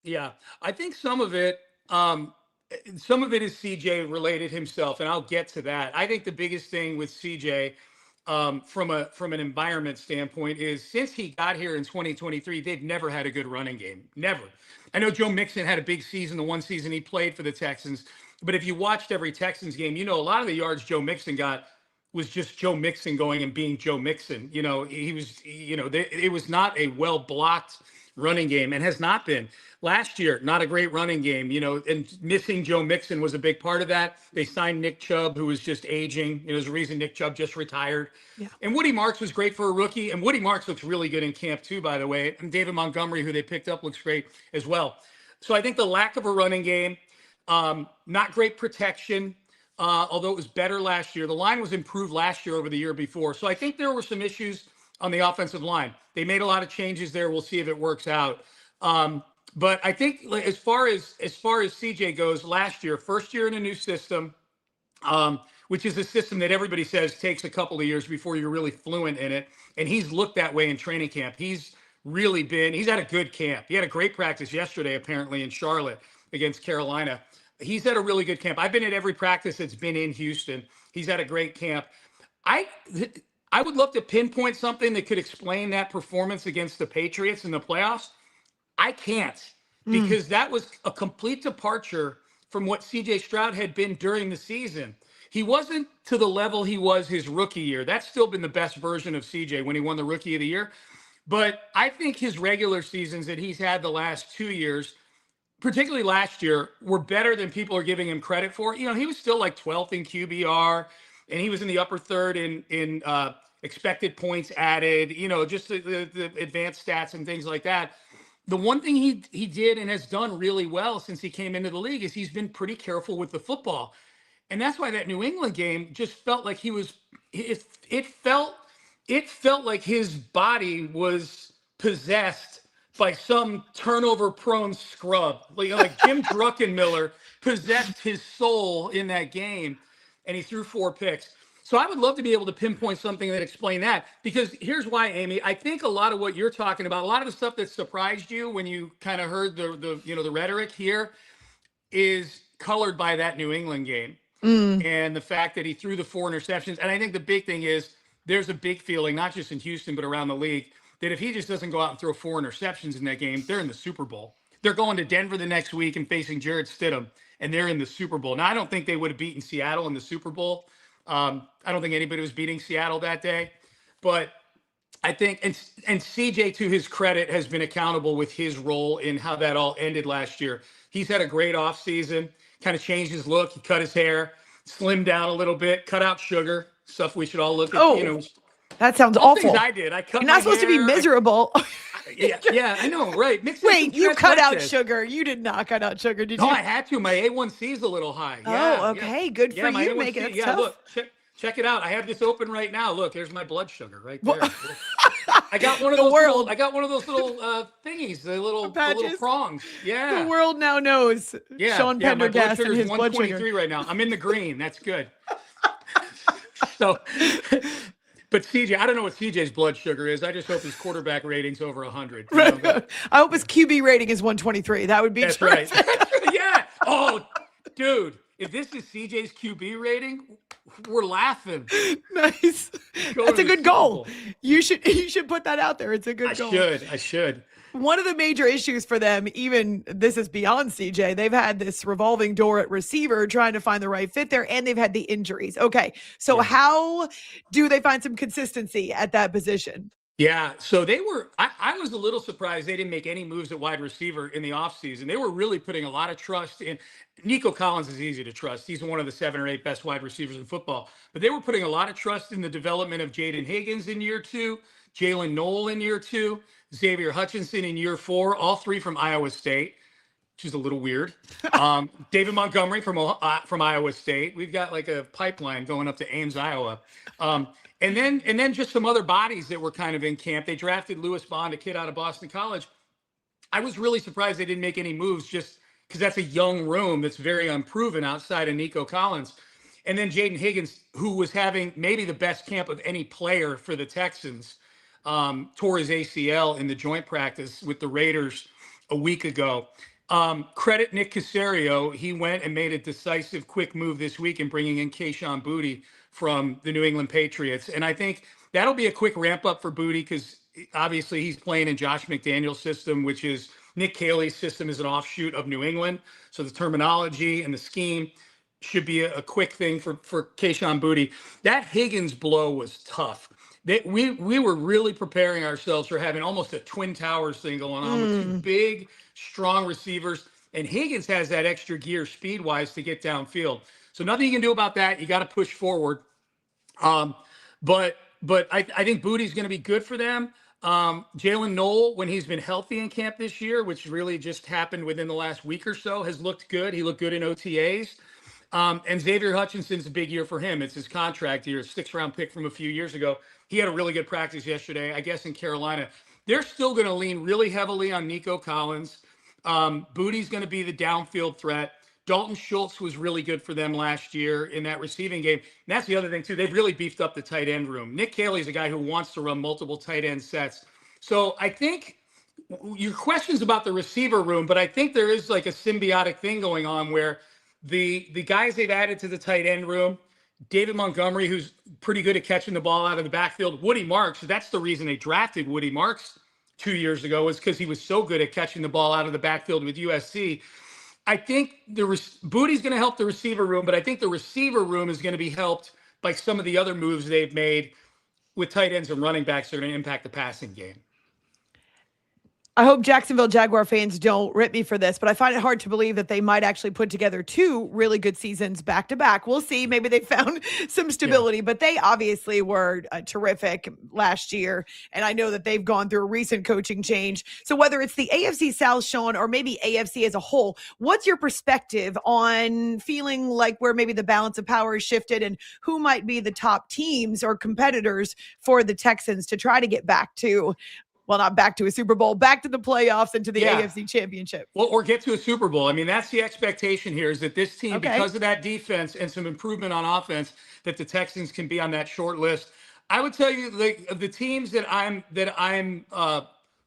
Yeah, I think some of it is CJ related himself, and I'll get to that. I think the biggest thing with CJ from an environment standpoint is since he got here in 2023, they've never had a good running game. Never. I know Joe Mixon had a big season, the one season he played for the Texans, but if you watched every Texans game, a lot of the yards Joe Mixon got was just Joe Mixon going and being Joe Mixon. It was not a well-blocked running game and has not been. Last year, not a great running game, and missing Joe Mixon was a big part of that. They signed Nick Chubb, who was just aging. There's a reason Nick Chubb just retired. Yeah. And Woody Marks was great for a rookie. And Woody Marks looks really good in camp too, by the way. And David Montgomery, who they picked up, looks great as well. So I think the lack of a running game, not great protection, although it was better last year. The line was improved last year over the year before. So I think there were some issues on the offensive line. They made a lot of changes there. We'll see if it works out. But I think as far as CJ goes, last year, first year in a new system, which is a system that everybody says takes a couple of years before you're really fluent in it. And he's looked that way in training camp. He's had a good camp. He had a great practice yesterday, apparently, in Charlotte against Carolina. He's had a really good camp. I've been at every practice that's been in Houston. He's had a great camp. I would love to pinpoint something that could explain that performance against the Patriots in the playoffs. I can't, because that was a complete departure from what CJ Stroud had been during the season. He wasn't to the level he was his rookie year. That's still been the best version of CJ when he won the Rookie of the Year. But I think his regular seasons that he's had the last 2 years, particularly last year, were better than people are giving him credit for. He was still like 12th in QBR, and he was in the upper third in expected points added, just the advanced stats and things like that. The one thing he did and has done really well since he came into the league is he's been pretty careful with the football. And that's why that New England game just felt like it felt like his body was possessed by some turnover-prone scrub. Like Jim Druckenmiller possessed his soul in that game, and he threw 4 picks. So I would love to be able to pinpoint something that explain that, because here's why, Amy. I think a lot of what you're talking about, a lot of the stuff that surprised you when you kind of heard the rhetoric here, is colored by that New England game and the fact that he threw the 4 interceptions. And I think the big thing is there's a big feeling, not just in Houston but around the league, that if he just doesn't go out and throw 4 interceptions in that game, they're in the Super Bowl. They're going to Denver the next week and facing Jarrett Stidham, and they're in the Super Bowl. Now, I don't think they would have beaten Seattle in the Super Bowl, I don't think anybody was beating Seattle that day, but I think, and CJ, to his credit, has been accountable with his role in how that all ended last year. He's had a great offseason, kind of changed his look. He cut his hair, slimmed down a little bit, cut out sugar, stuff we should all look at. Oh, that sounds all awful. Things I did. I cut You're my not supposed to be hair. miserable. Yeah, I know, right? Wait, you cut out sugar. You did not cut out sugar, did you? No, I had to. My A1C is a little high. Oh, okay. Good for my you. A1C, Making it tough. Look, check it out. I have this open right now. Look, there's my blood sugar right there. I got one of those little, thingies, the little prongs. Yeah. The world now knows Sean Pendergast and his blood sugar. 123 right now. I'm in the green. That's good. So, but CJ, I don't know what CJ's blood sugar is. I just hope his quarterback rating's over 100. I hope his QB rating is 123. That would be That's right. Yeah. Oh, dude, if this is CJ's QB rating, we're laughing. Nice. That's a good goal. You should put that out there. It's a good goal. I should. One of the major issues for them, even this is beyond CJ, they've had this revolving door at receiver trying to find the right fit there, and they've had the injuries. Okay, so how do they find some consistency at that position? Yeah, so I was a little surprised they didn't make any moves at wide receiver in the offseason. They were really putting a lot of trust in. Nico Collins is easy to trust. He's one of the 7 or 8 best wide receivers in football. But they were putting a lot of trust in the development of Jaden Higgins in year 2, Jalen Knoll in year 2, Xavier Hutchinson in year 4, all 3 from Iowa State, which is a little weird. David Montgomery from Iowa State. We've got like a pipeline going up to Ames, Iowa. And then just some other bodies that were kind of in camp. They drafted Lewis Bond, a kid out of Boston College. I was really surprised they didn't make any moves just because that's a young room that's very unproven outside of Nico Collins. And then Jaden Higgins, who was having maybe the best camp of any player for the Texans, tore his ACL in the joint practice with the Raiders a week ago. Credit Nick Caserio. He went and made a decisive, quick move this week in bringing in Kayshon Boutte from the New England Patriots. And I think that'll be a quick ramp up for Boutte because obviously he's playing in Josh McDaniel's system, which is Nick Caley's system is an offshoot of New England. So the terminology and the scheme should be a quick thing for Kayshon Boutte. That Higgins blow was tough. We were really preparing ourselves for having almost a Twin Towers thing going on with 2 big, strong receivers. And Higgins has that extra gear speed-wise to get downfield. So nothing you can do about that. You got to push forward. But I think Boutte's going to be good for them. Jalen Knoll, when he's been healthy in camp this year, which really just happened within the last week or so, has looked good. He looked good in OTAs. And Xavier Hutchinson's a big year for him. It's his contract year, 6th-round pick from a few years ago. He had a really good practice yesterday, I guess, in Carolina. They're still going to lean really heavily on Nico Collins. Boutte's going to be the downfield threat. Dalton Schultz was really good for them last year in that receiving game. And that's the other thing, too. They've really beefed up the tight end room. Nick Caley's a guy who wants to run multiple tight end sets. So I think your question's about the receiver room, but I think there is like a symbiotic thing going on where the guys they've added to the tight end room, David Montgomery, who's pretty good at catching the ball out of the backfield, Woody Marks, that's the reason they drafted Woody Marks 2 years ago, was because he was so good at catching the ball out of the backfield with USC. I think Boutte's going to help the receiver room, but I think the receiver room is going to be helped by some of the other moves they've made with tight ends and running backs that are going to impact the passing game. I hope Jacksonville Jaguar fans don't rip me for this, but I find it hard to believe that they might actually put together 2 really good seasons back to back. We'll see. Maybe they found some stability, but they obviously were terrific last year. And I know that they've gone through a recent coaching change. So whether it's the AFC South, Sean, or maybe AFC as a whole, what's your perspective on feeling like where maybe the balance of power has shifted and who might be the top teams or competitors for the Texans to try to get back to, well, not back to a Super Bowl, back to the playoffs and to the AFC Championship? Well, or get to a Super Bowl. I mean, that's the expectation here, is that this team, because of that defense and some improvement on offense, that the Texans can be on that short list. I would tell you, the teams that I'm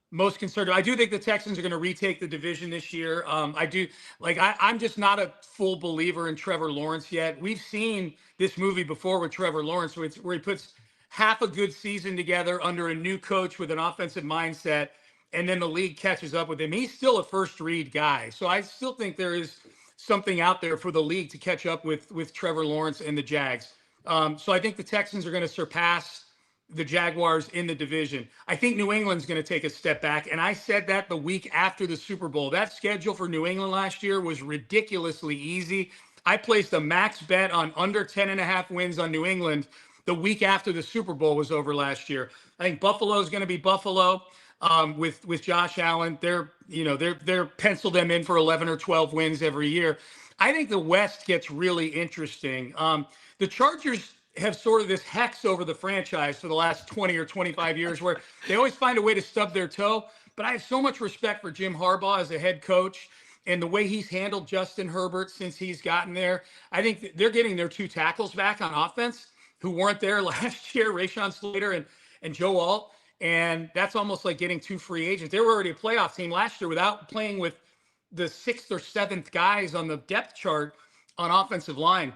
most concerned. I do think the Texans are going to retake the division this year. I'm just not a full believer in Trevor Lawrence yet. We've seen this movie before with Trevor Lawrence, where he puts half a good season together under a new coach with an offensive mindset, and then the league catches up with him. He's still a first-read guy. So I still think there is something out there for the league to catch up with Trevor Lawrence and the Jags. So I think the Texans are going to surpass the Jaguars in the division. I think New England's going to take a step back. And I said that the week after the Super Bowl. That schedule for New England last year was ridiculously easy. I placed a max bet on under 10.5 wins on New England the week after the Super Bowl was over last year. I think Buffalo is going to be Buffalo with Josh Allen. They're penciled them in for 11 or 12 wins every year. I think the West gets really interesting. The Chargers have sort of this hex over the franchise for the last 20 or 25 years where they always find a way to stub their toe. But I have so much respect for Jim Harbaugh as a head coach and the way he's handled Justin Herbert since he's gotten there. I think they're getting their 2 tackles back on offense who weren't there last year, Rashawn Slater and Joe Alt. And that's almost like getting 2 free agents. They were already a playoff team last year without playing with the 6th or 7th guys on the depth chart on offensive line.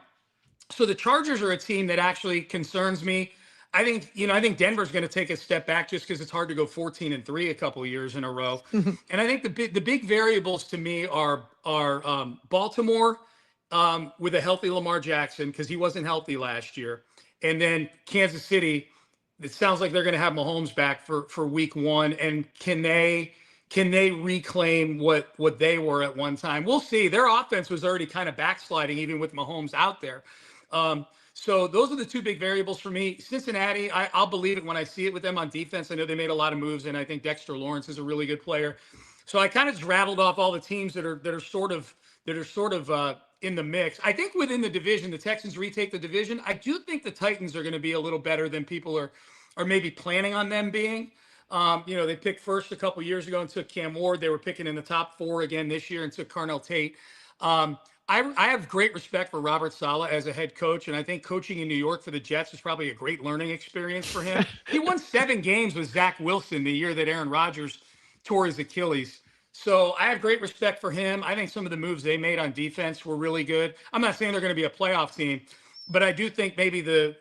So the Chargers are a team that actually concerns me. I think Denver's going to take a step back just because it's hard to go 14-3 a couple of years in a row. And I think the big variables to me are Baltimore with a healthy Lamar Jackson because he wasn't healthy last year, and then Kansas City. It sounds like they're going to have Mahomes back for week 1, and can they reclaim what they were at one time? We'll see. Their offense was already kind of backsliding even with Mahomes out there. So those are the 2 big variables for me. Cincinnati, I'll believe it when I see it with them on defense. I know they made a lot of moves, and I think Dexter Lawrence is a really good player. So I kind of just rattled off all the teams that are sort of in the mix. I think within the division, the Texans retake the division. I do think the Titans are going to be a little better than people are maybe planning on them being. They picked first a couple years ago and took Cam Ward. They were picking in the top 4 again this year and took Carnell Tate. I have great respect for Robert Saleh as a head coach, and I think coaching in New York for the Jets is probably a great learning experience for him. He won 7 games with Zach Wilson the year that Aaron Rodgers tore his Achilles. So I have great respect for him. I think some of the moves they made on defense were really good. I'm not saying they're going to be a playoff team, but I do think maybe this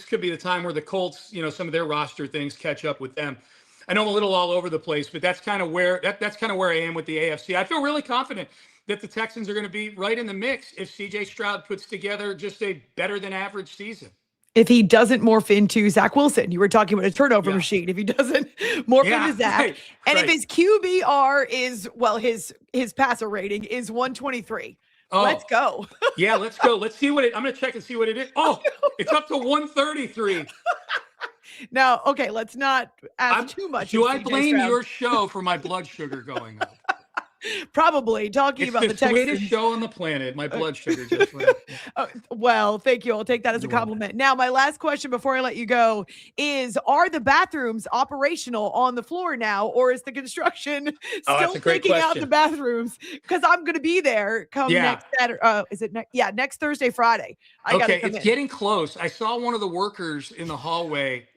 could be the time where the Colts, some of their roster things catch up with them. I know I'm a little all over the place, but that's kind of where I am with the AFC. I feel really confident that the Texans are going to be right in the mix if CJ Stroud puts together just a better than average season. If he doesn't morph into Zach Wilson, you were talking about a turnover machine. If he doesn't morph into Zach, right. If his QBR is, his passer rating is 123. Oh, let's go. Yeah, let's go. Let's see I'm going to check and see what it is. Oh, it's up to 133. Now, okay, let's not ask too much. Do I blame your show for my blood sugar going up? Probably talking about the Texans. It's the sweetest show on the planet. My blood sugar just went up. Well, thank you. I'll take that as a compliment. Now, my last question before I let you go is, are the bathrooms operational on the floor now, or is the construction still taking out the bathrooms? Because I'm going to be there next Saturday. Next Thursday, Friday. It's getting close. I saw one of the workers in the hallway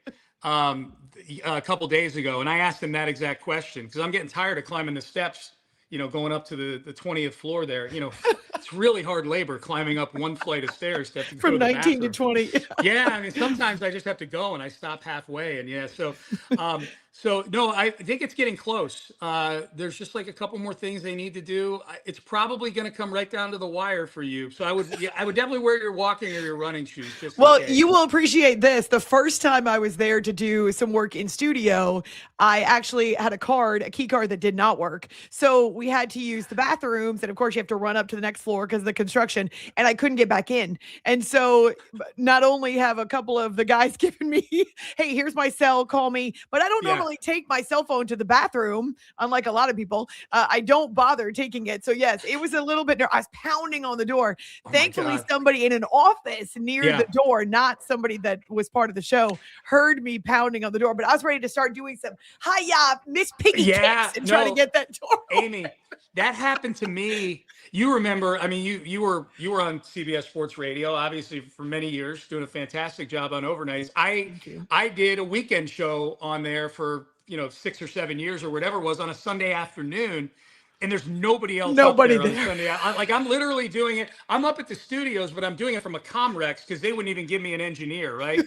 a couple days ago, and I asked him that exact question because I'm getting tired of climbing the steps, going up to the 20th floor there. It's really hard labor climbing up one flight of stairs to from 19 to 20. Yeah, I mean, sometimes I just have to go and I stop halfway, and so no, I think it's getting close. There's just like a couple more things they need to do. It's probably going to come right down to the wire for you. So I would definitely wear your walking or your running shoes. You will appreciate this. The first time I was there to do some work in studio, I actually had a key card that did not work. So we had to use the bathrooms. And of course you have to run up to the next floor because of the construction, and I couldn't get back in. And so not only have a couple of the guys given me, hey, here's my cell, call me, but I don't normally take my cell phone to the bathroom. Unlike a lot of people, I don't bother taking it. So yes, it was a little bit, I was pounding on the door. Thankfully, somebody in an office near the door, not somebody that was part of the show, heard me pounding on the door, but I was ready to start doing some Miss Piggy kicks and try to get that door Amy, that happened to me. You remember, I mean, you were on CBS Sports Radio, obviously, for many years, doing a fantastic job on overnights. I did a weekend show on there for 6 or 7 years or whatever it was on a Sunday afternoon, and there's nobody else up there on Sunday. I'm literally doing it. I'm up at the studios, but I'm doing it from a Comrex because they wouldn't even give me an engineer, right?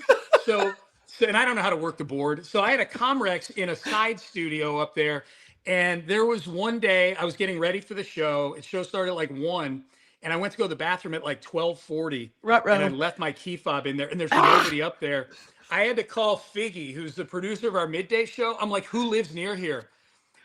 So and I don't know how to work the board. So I had a Comrex in a side studio up there. And there was one day I was getting ready for the show. The show started at like 1, and I went to go to the bathroom at like 12:40, Ruh-roh. and I left my key fob in there, and there's nobody up there. I had to call Figgy, who's the producer of our midday show. I'm like, who lives near here?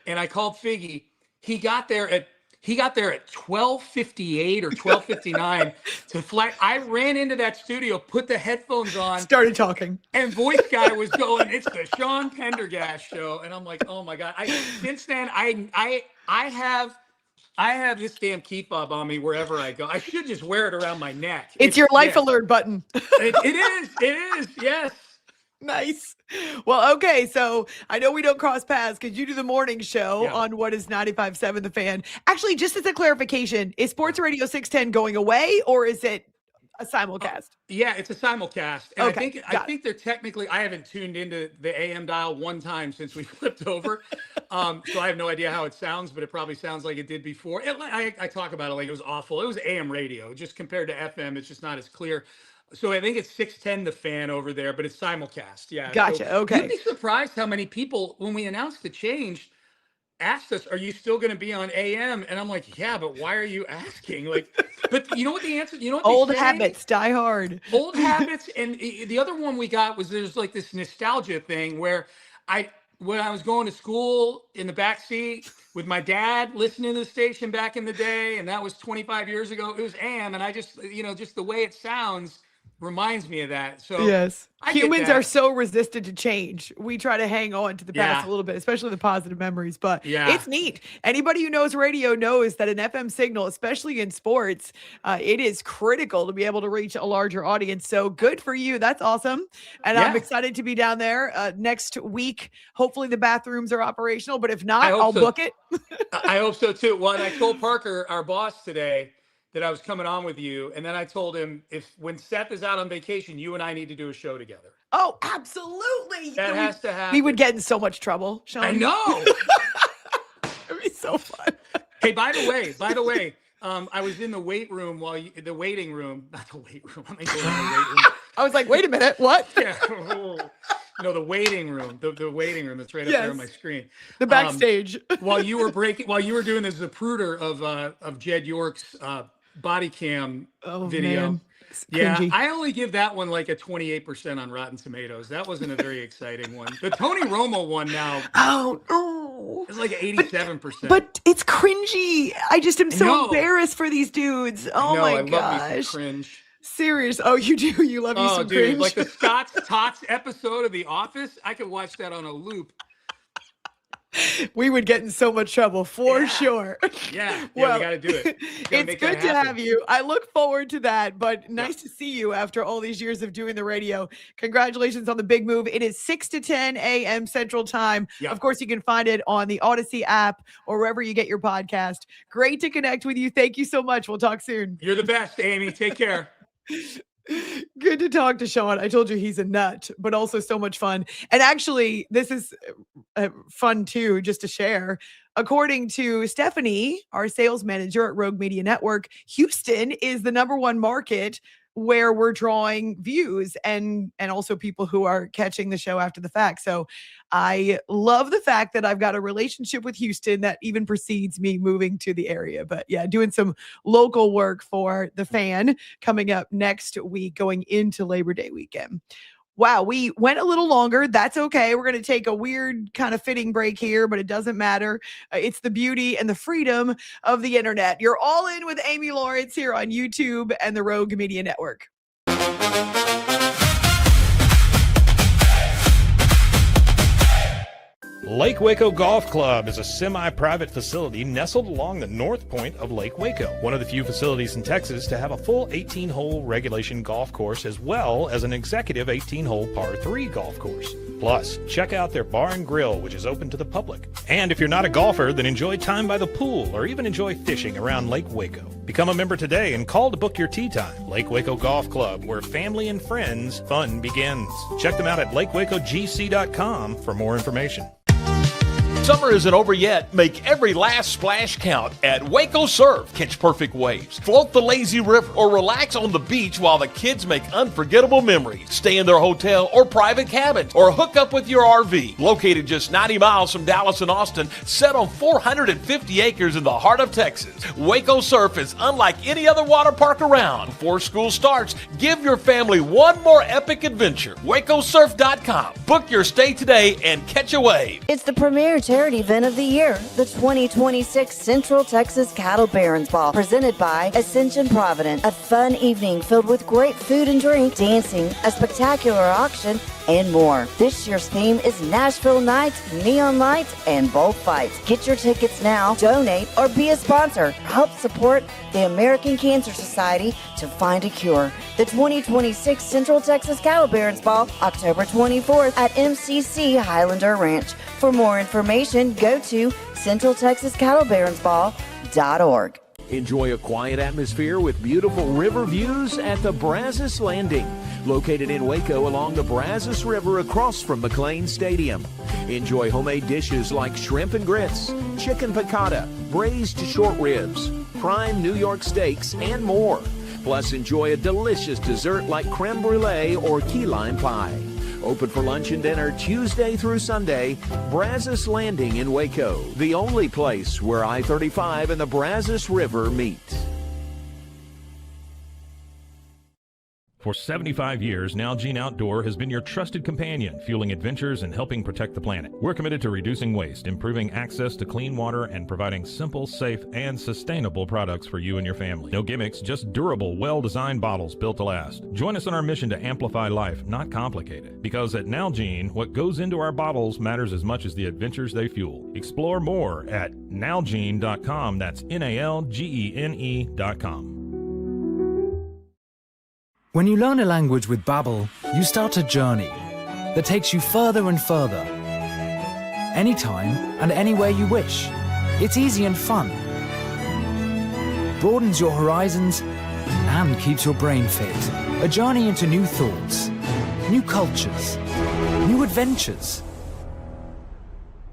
And I called Figgy. He got there at 12:58 or 12:59 to fly. I ran into that studio, put the headphones on, started talking, and voice guy was going, "It's the Sean Pendergast show," and I'm like, "Oh my god!" Since then, I have this damn key fob on me wherever I go. I should just wear it around my neck. It's your life alert button. It is. Yes. Nice. Well, okay. So I know we don't cross paths because you do the morning show on what is 95.7 The Fan. Actually, just as a clarification, is Sports Radio 610 going away or is it a simulcast? Yeah, it's a simulcast. And Okay, I think they're technically, I haven't tuned into the AM dial one time since we flipped over. So I have no idea how it sounds, but it probably sounds like it did before. I talk about it like it was awful. It was AM radio. Just compared to FM, it's just not as clear. So I think it's 610 The Fan over there, but it's simulcast. Yeah. Gotcha. So okay. You'd be surprised how many people, when we announced the change, asked us, "Are you still going to be on AM?" And I'm like, "Yeah, but why are you asking?" Like, but you know what the answer? You know what? Old habits die hard. Old habits, and the other one we got was there's like this nostalgia thing where when I was going to school in the back seat with my dad listening to the station back in the day, and that was 25 years ago. It was AM, and I just just the way it sounds reminds me of that. So yes, humans are so resistant to change. We try to hang on to the past a little bit, especially the positive memories, but it's neat. Anybody who knows radio knows that an FM signal, especially in sports, it is critical to be able to reach a larger audience. So good for you. That's awesome. And I'm excited to be down there next week. Hopefully the bathrooms are operational, but if not, I'll book it. I hope so too. Well, and I told Parker, our boss today, that I was coming on with you. And then I told him, when Seth is out on vacation, you and I need to do a show together. Oh, absolutely. That has to happen. We would get in so much trouble, Sean. I know. It'd be so fun. Hey, by the way, I was in the waiting room. Not the weight room. I was like, wait a minute, what? Yeah. No, the waiting room. The waiting room that's right up there on my screen. The backstage. While you were doing the Zapruder of Jed York's body cam video. Man. Yeah, I only give that one like a 28% on Rotten Tomatoes. That wasn't a very exciting one. The Tony Romo one now. Oh no, it's like 87%. But it's cringy. I just am so embarrassed for these dudes. Oh my gosh, love me some cringe. Serious. Oh, you do. You love you some cringe. Like the Scott's Tots episode of The Office. I could watch that on a loop. We would get in so much trouble for sure. Yeah, well, we got to do it. It's good to have you. I look forward to that, but nice to see you after all these years of doing the radio. Congratulations on the big move. It is 6 to 10 a.m. Central Time. Yep. Of course, you can find it on the Odyssey app or wherever you get your podcast. Great to connect with you. Thank you so much. We'll talk soon. You're the best, Amy. Take care. Good to talk to Sean. I told you he's a nut, but also so much fun. And actually, this is fun too, just to share. According to Stephanie, our sales manager at Rogue Media Network, Houston is the #1 market where we're drawing views and also people who are catching the show after the fact. So I love the fact that I've got a relationship with Houston that even precedes me moving to the area. But yeah, doing some local work for The Fan coming up next week, going into Labor Day weekend. Wow, we went a little longer. That's okay. We're going to take a weird kind of fitting break here, but it doesn't matter. It's the beauty and the freedom of the internet. You're all in with Amy Lawrence here on YouTube and the Rogue Media Network. Lake Waco Golf Club is a semi-private facility nestled along the north point of Lake Waco, one of the few facilities in Texas to have a full 18-hole regulation golf course as well as an executive 18-hole par 3 golf course. Plus, check out their bar and grill, which is open to the public. And if you're not a golfer, then enjoy time by the pool or even enjoy fishing around Lake Waco. Become a member today and call to book your tee time. Lake Waco Golf Club, where family and friends fun begins. Check them out at lakewacogc.com for more information. Summer isn't over yet. Make every last splash count at Waco Surf. Catch perfect waves, float the lazy river, or relax on the beach while the kids make unforgettable memories. Stay in their hotel or private cabins, or hook up with your RV. Located just 90 miles from Dallas and Austin, set on 450 acres in the heart of Texas, Waco Surf is unlike any other water park around. Before school starts, give your family one more epic adventure. WacoSurf.com. Book your stay today and catch a wave. It's the premier charity event of the year, the 2026 Central Texas Cattle Barons Ball, presented by Ascension Provident. A fun evening filled with great food and drink, dancing, a spectacular auction, and more. This year's theme is Nashville Nights, Neon Lights, and Bullfights. Get your tickets now, donate, or be a sponsor. Help support the American Cancer Society to find a cure. The 2026 Central Texas Cattle Barons Ball, October 24th at MCC Highlander Ranch. For more information, go to centraltexascattlebaronsball.org. Enjoy a quiet atmosphere with beautiful river views at the Brazos Landing, located in Waco along the Brazos River across from McLean Stadium. Enjoy homemade dishes like shrimp and grits, chicken piccata, braised short ribs, prime New York steaks, and more. Plus, enjoy a delicious dessert like creme brulee or key lime pie. Open for lunch and dinner Tuesday through Sunday. Brazos Landing in Waco, the only place where I-35 and the Brazos River meet. For 75 years, Nalgene Outdoor has been your trusted companion, fueling adventures and helping protect the planet. We're committed to reducing waste, improving access to clean water, and providing simple, safe, and sustainable products for you and your family. No gimmicks, just durable, well-designed bottles built to last. Join us in our mission to amplify life, not complicate it. Because at Nalgene, what goes into our bottles matters as much as the adventures they fuel. Explore more at nalgene.com. That's NALGENE.com. When you learn a language with Babbel, you start a journey that takes you further and further. Anytime and anywhere you wish. It's easy and fun. Broadens your horizons and keeps your brain fit. A journey into new thoughts, new cultures, new adventures.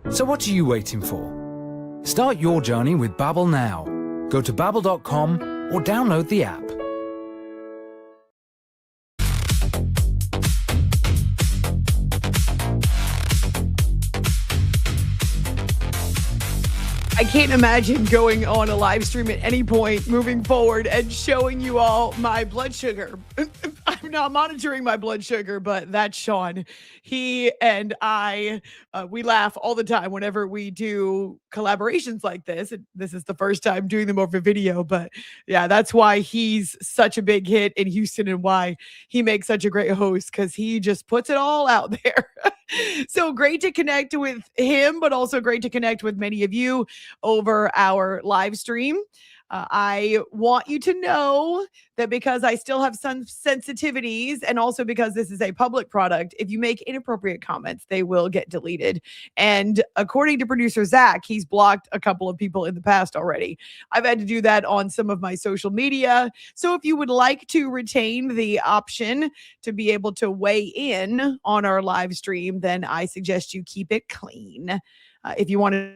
So what are you waiting for? Start your journey with Babbel now. Go to babbel.com or download the app. I can't imagine going on a live stream at any point moving forward and showing you all my blood sugar. I'm not monitoring my blood sugar, but that's Sean. He and I, we laugh all the time whenever we do collaborations like this. This is the first time doing them over video, but yeah, that's why he's such a big hit in Houston and why he makes such a great host, because he just puts it all out there. So great to connect with him, but also great to connect with many of you over our live stream. I want you to know that because I still have some sensitivities, and also because this is a public product, if you make inappropriate comments, they will get deleted. And according to producer Zach, he's blocked a couple of people in the past already. I've had to do that on some of my social media. So if you would like to retain the option to be able to weigh in on our live stream, then I suggest you keep it clean. If you want to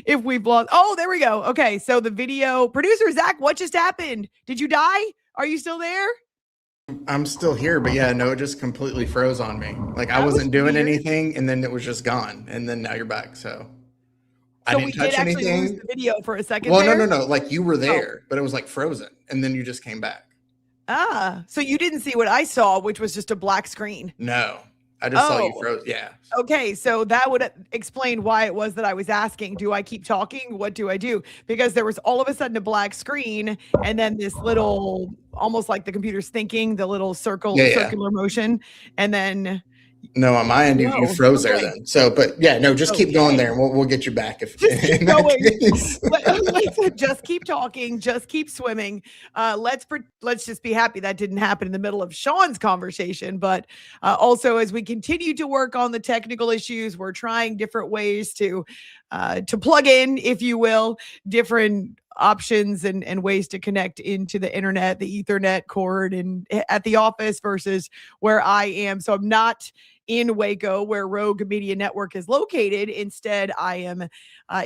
if we've lost. Oh, there we go. Okay. So the video producer, Zach, what just happened? Did you die? Are you still there? I'm still here, but yeah, no, it just completely froze on me. Like I wasn't doing anything, and then it was just gone, and then now you're back. So I didn't touch anything. Lose the video for a second. Well, there? no. Like you were there, but it was like frozen, and then you just came back. So you didn't see what I saw, which was just a black screen. No, I just saw you froze. Yeah. Okay, so that would explain why it was that I was asking, do I keep talking? What do I do? Because there was all of a sudden a black screen, and then this little, almost like the computer's thinking, the little circular motion, and then. No, on my end, you froze there then. So, but yeah, no, just keep going there, and we'll get you back. If just keep going. Just keep talking. Just keep swimming. Let's just be happy that didn't happen in the middle of Sean's conversation. But also, as we continue to work on the technical issues, we're trying different ways to plug in, if you will, different options and ways to connect into the internet, the Ethernet cord, and at the office versus where I am. So I'm not in Waco, where Rogue Media Network is located. Instead, I am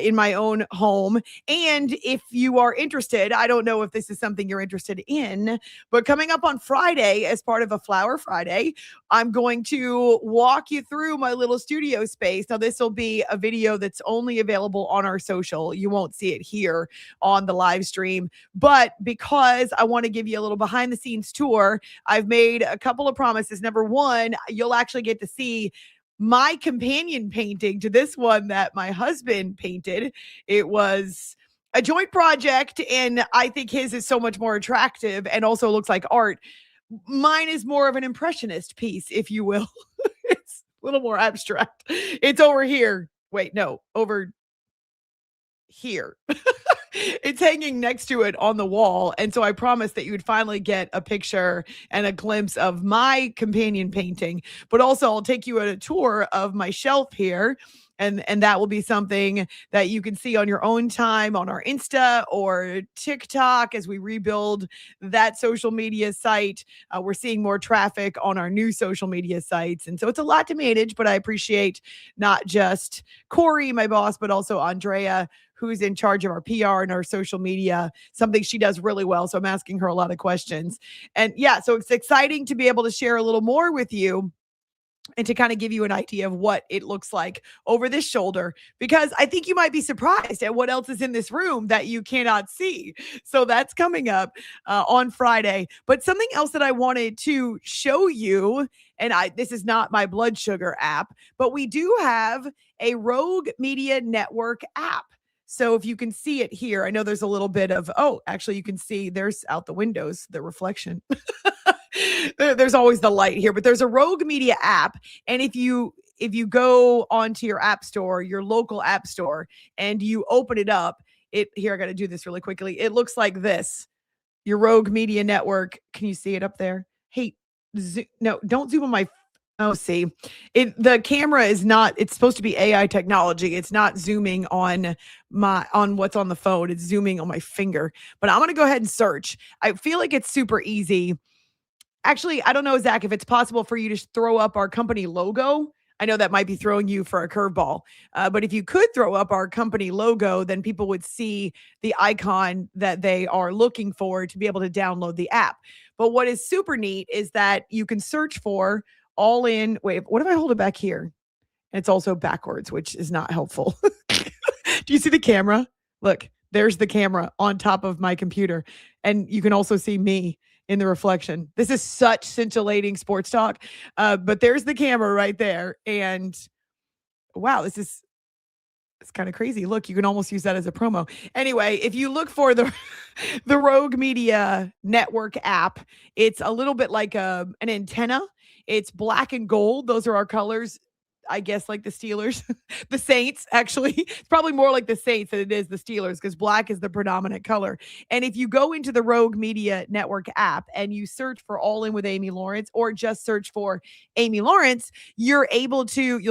in my own home. And if you are interested, I don't know if this is something you're interested in, but coming up on Friday, as part of a Flower Friday, I'm going to walk you through my little studio space. Now, this will be a video that's only available on our social. You won't see it here on the live stream. But because I want to give you a little behind the scenes tour, I've made a couple of promises. Number one, you'll actually get to see my companion painting to this one that my husband painted. It was a joint project, and I think his is so much more attractive and also looks like art. Mine is more of an impressionist piece, if you will. It's a little more abstract. It's over here. Wait, no, over here. It's hanging next to it on the wall. And so I promised that you would finally get a picture and a glimpse of my companion painting, but also I'll take you on a tour of my shelf here. And that will be something that you can see on your own time on our Insta or TikTok as we rebuild that social media site. We're seeing more traffic on our new social media sites. And so it's a lot to manage, but I appreciate not just Corey, my boss, but also Andrea, who's in charge of our PR and our social media, something she does really well. So I'm asking her a lot of questions. And yeah, so it's exciting to be able to share a little more with you and to kind of give you an idea of what it looks like over this shoulder, because I think you might be surprised at what else is in this room that you cannot see. So that's coming up on Friday. But something else that I wanted to show you, and this is not my blood sugar app, but we do have a Rogue Media Network app. So if you can see it here, I know there's a little bit of, actually you can see there's out the windows, the reflection. There's always the light here, but there's a Rogue Media app. And if you go onto your app store, your local app store, and you open it up, here, I got to do this really quickly. It looks like this, your Rogue Media Network. Can you see it up there? Hey, no, don't zoom on my, see, the camera is not, it's supposed to be AI technology. It's not zooming on what's on the phone. It's zooming on my finger, but I'm going to go ahead and search. I feel like it's super easy. Actually, I don't know, Zach, if it's possible for you to throw up our company logo. I know that might be throwing you for a curveball, but if you could throw up our company logo, then people would see the icon that they are looking for to be able to download the app. But what is super neat is that you can search for all in. Wait, what if I hold it back here? And it's also backwards, which is not helpful. Do you see the camera? Look, there's the camera on top of my computer. And you can also see me in the reflection. This is such scintillating sports talk. But there's the camera right there. And wow, it's kind of crazy. Look, you can almost use that as a promo. Anyway, if you look for the Rogue Media Network app, it's a little bit like an antenna. It's black and gold. Those are our colors. I guess like the Steelers, the Saints, actually. It's probably more like the Saints than it is the Steelers because black is the predominant color. And if you go into the Rogue Media Network app and you search for All In with Amy Lawrence or just search for Amy Lawrence, you'll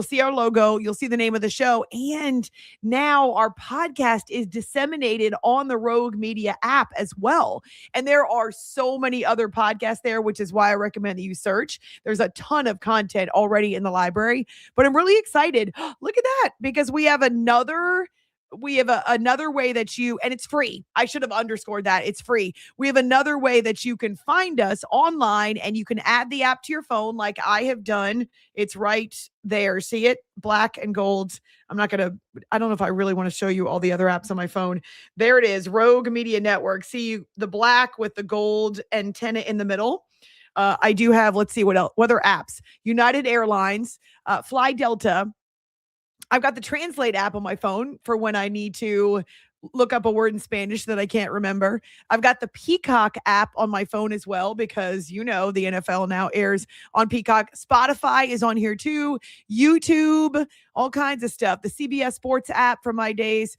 see our logo, you'll see the name of the show. And now our podcast is disseminated on the Rogue Media app as well. And there are so many other podcasts there, which is why I recommend that you search. There's a ton of content already in the library, but I'm really excited. Look at that, because we have another way that and it's free. I should have underscored that. It's free. We have another way that you can find us online, and you can add the app to your phone like I have done. It's right there. See it? Black and gold. I don't know if I really want to show you all the other apps on my phone. There it is. Rogue Media Network. See the black with the gold antenna in the middle. I do have, let's see what other apps. United Airlines, Fly Delta. I've got the Translate app on my phone for when I need to look up a word in Spanish that I can't remember. I've got the Peacock app on my phone as well, because the NFL now airs on Peacock. Spotify is on here too. YouTube, all kinds of stuff. The CBS Sports app from my days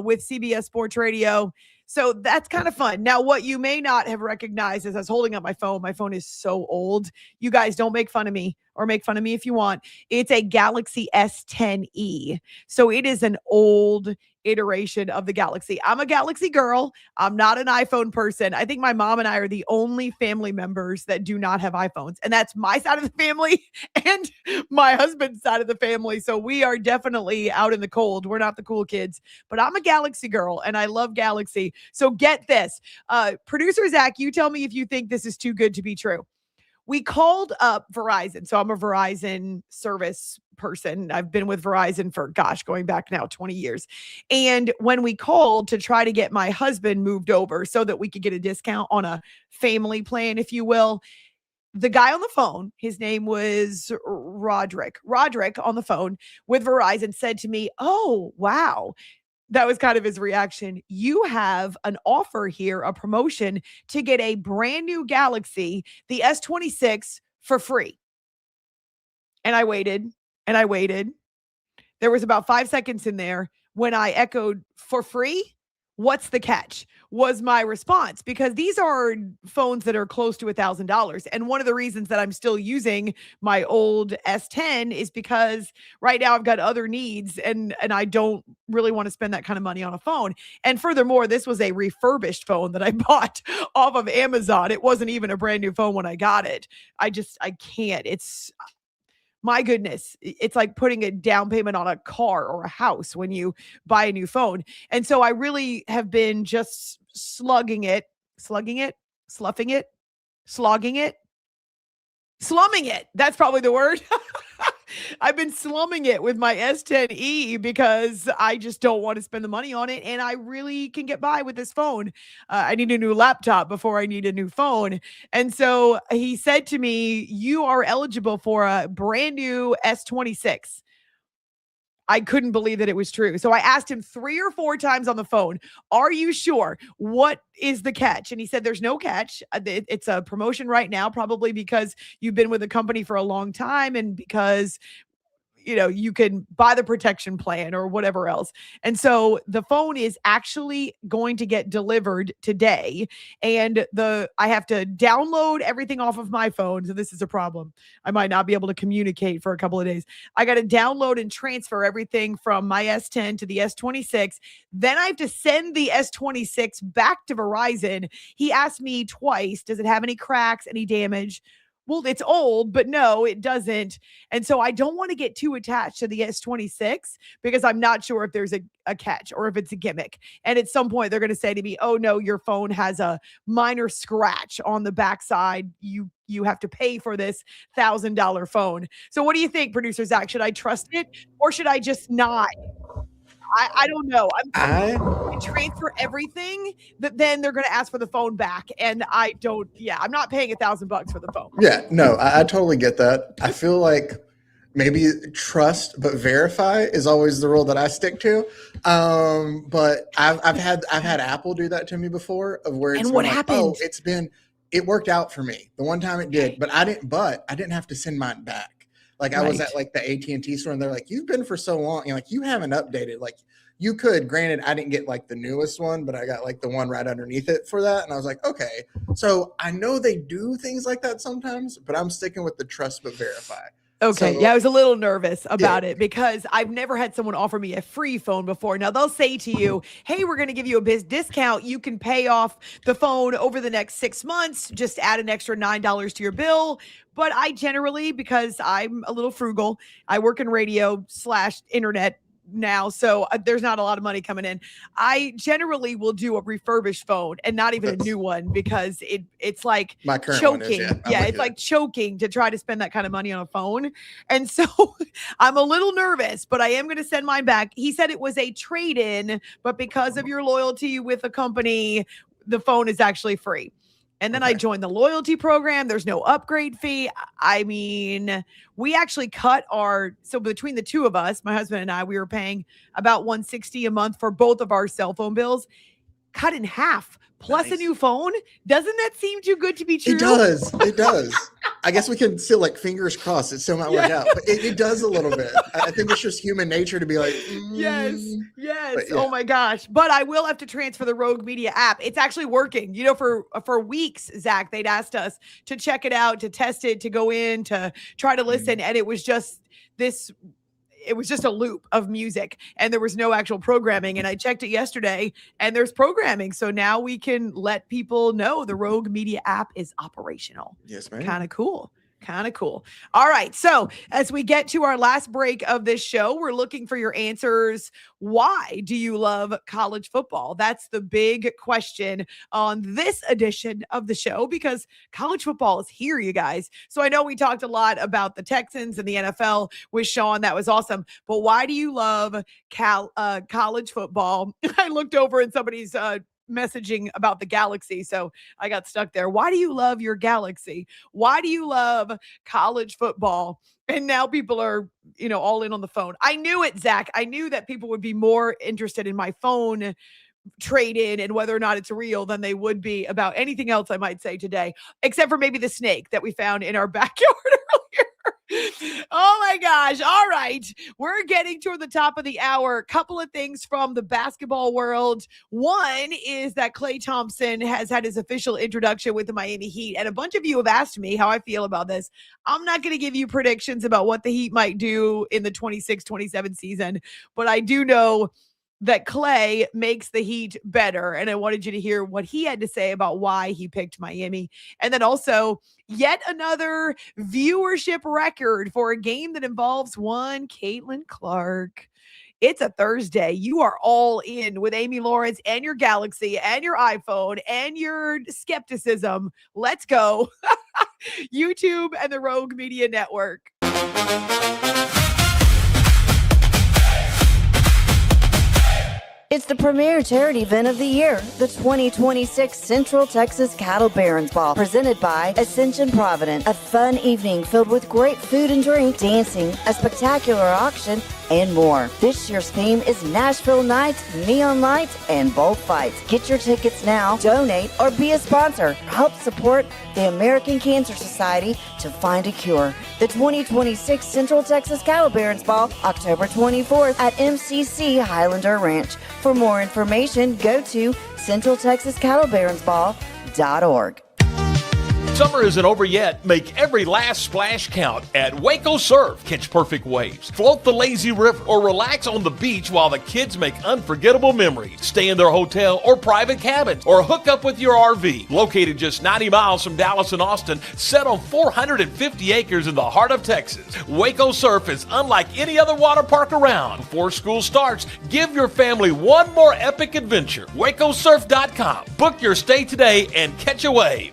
with CBS Sports Radio. So that's kind of fun. Now, what you may not have recognized is I was holding up my phone. My phone is so old. You guys don't make fun of me. or make fun of me if you want. It's a Galaxy S10e. So it is an old iteration of the Galaxy. I'm a Galaxy girl. I'm not an iPhone person. I think my mom and I are the only family members that do not have iPhones. And that's my side of the family and my husband's side of the family. So we are definitely out in the cold. We're not the cool kids, but I'm a Galaxy girl and I love Galaxy. So get this. Producer Zach, you tell me if you think this is too good to be true. We called up Verizon. So I'm a Verizon service person. I've been with Verizon for, going back now 20 years. And when we called to try to get my husband moved over so that we could get a discount on a family plan, if you will, the guy on the phone, his name was Roderick. Roderick on the phone with Verizon said to me, "Oh, wow." That was kind of his reaction. "You have an offer here, a promotion to get a brand new Galaxy, the S26, for free." And I waited and I waited. There was about 5 seconds in there when I echoed, "For free? What's the catch?" was my response, because these are phones that are close to $1,000. And one of the reasons that I'm still using my old S10 is because right now I've got other needs and I don't really want to spend that kind of money on a phone. And furthermore, this was a refurbished phone that I bought off of Amazon. It wasn't even a brand new phone when I got it. I can't. My goodness, it's like putting a down payment on a car or a house when you buy a new phone. And so I really have been just slugging it, slumming it. That's probably the word. I've been slumming it with my S10e because I just don't want to spend the money on it. And I really can get by with this phone. I need a new laptop before I need a new phone. And so he said to me, "You are eligible for a brand new S26. I couldn't believe that it was true. So I asked him 3 or 4 times on the phone, "Are you sure? What is the catch?" And he said, "There's no catch. It's a promotion right now, probably because you've been with the company for a long time and because you can buy the protection plan or whatever else." And so the phone is actually going to get delivered today. And I have to download everything off of my phone. So this is a problem. I might not be able to communicate for a couple of days. I got to download and transfer everything from my S10 to the S26. Then I have to send the S26 back to Verizon. He asked me twice, "Does it have any cracks, any damage?" Well, it's old, but no, it doesn't. And so I don't want to get too attached to the S26 because I'm not sure if there's a catch or if it's a gimmick. And at some point they're going to say to me, "Oh no, your phone has a minor scratch on the backside. You have to pay for this $1,000 phone." So what do you think, producer Zach? Should I trust it or should I just not? I don't know. I transfer everything, but then they're going to ask for the phone back. And I'm not paying $1,000 for the phone. Yeah, no, I totally get that. I feel like maybe trust but verify is always the rule that I stick to. But I've had Apple do that to me before, of where it's and what happened? It worked out for me the one time it did, but I didn't have to send mine back. Like I was at like the AT&T store and they're like, "You've been for so long, and like you haven't updated." Like you could, granted, I didn't get like the newest one, but I got like the one right underneath it for that. And I was like, okay, so I know they do things like that sometimes, but I'm sticking with the trust but verify. Okay. So, yeah, I was a little nervous about it because I've never had someone offer me a free phone before. Now they'll say to you, "Hey, we're going to give you a discount. You can pay off the phone over the next 6 months. Just add an extra $9 to your bill." But I generally, because I'm a little frugal, I work in radio / internet now, so there's not a lot of money coming in. I generally will do a refurbished phone and not even a new one because it's like my current choking. One is, it's like choking to try to spend that kind of money on a phone. And so I'm a little nervous, but I am going to send mine back. He said it was a trade-in, but because of your loyalty with the company, the phone is actually free. And then I joined the loyalty program. There's no upgrade fee. I mean, we actually so between the two of us, my husband and I, we were paying about $160 a month for both of our cell phone bills, cut in half, plus a new phone. Doesn't that seem too good to be true? It does. I guess we can still like fingers crossed it still might work out, but it does a little bit. I think it's just human nature to be like, yes. But yeah. Oh my gosh. But I will have to transfer the Rogue Media app. It's actually working. You know, for weeks, Zach, they'd asked us to check it out, to test it, to go in, to try to listen. And it was just a loop of music and there was no actual programming. And I checked it yesterday and there's programming. So now we can let people know the Rogue Media app is operational. Yes, ma'am. Kind of cool. All right. So as we get to our last break of this show, we're looking for your answers. Why do you love college football? That's the big question on this edition of the show because college football is here, you guys. So I know we talked a lot about the Texans and the NFL with Sean. That was awesome. But why do you love college football? I looked over and somebody's messaging about the Galaxy. So I got stuck there. Why do you love your Galaxy? Why do you love college football? And now people are, all in on the phone. I knew it, Zach. I knew that people would be more interested in my phone trade-in and whether or not it's real than they would be about anything else I might say today, except for maybe the snake that we found in our backyard earlier. Oh my gosh. All right. We're getting toward the top of the hour. Couple of things from the basketball world. One is that Klay Thompson has had his official introduction with the Miami Heat. And a bunch of you have asked me how I feel about this. I'm not going to give you predictions about what the Heat might do in the 26-27 season, but I do know that Klay makes the Heat better. And I wanted you to hear what he had to say about why he picked Miami. And then also yet another viewership record for a game that involves one Caitlin Clark. It's a Thursday. You are all in with Amy Lawrence and your Galaxy and your iPhone and your skepticism. Let's go. YouTube and the Rogue Media Network. It's the premier charity event of the year, the 2026 Central Texas Cattle Barons Ball, presented by Ascension Provident. A fun evening filled with great food and drink, dancing, a spectacular auction, and more. This year's theme is Nashville Nights, Neon Lights, and Bullfights. Get your tickets now, donate, or be a sponsor. Help support the American Cancer Society to find a cure. The 2026 Central Texas Cattle Barons Ball, October 24th at MCC Highlander Ranch. For more information, go to centraltexascattlebaronsball.org. Summer isn't over yet. Make every last splash count at Waco Surf. Catch perfect waves, float the lazy river, or relax on the beach while the kids make unforgettable memories. Stay in their hotel or private cabins, or hook up with your RV. Located just 90 miles from Dallas and Austin, set on 450 acres in the heart of Texas, Waco Surf is unlike any other water park around. Before school starts, give your family one more epic adventure. WacoSurf.com. Book your stay today and catch a wave.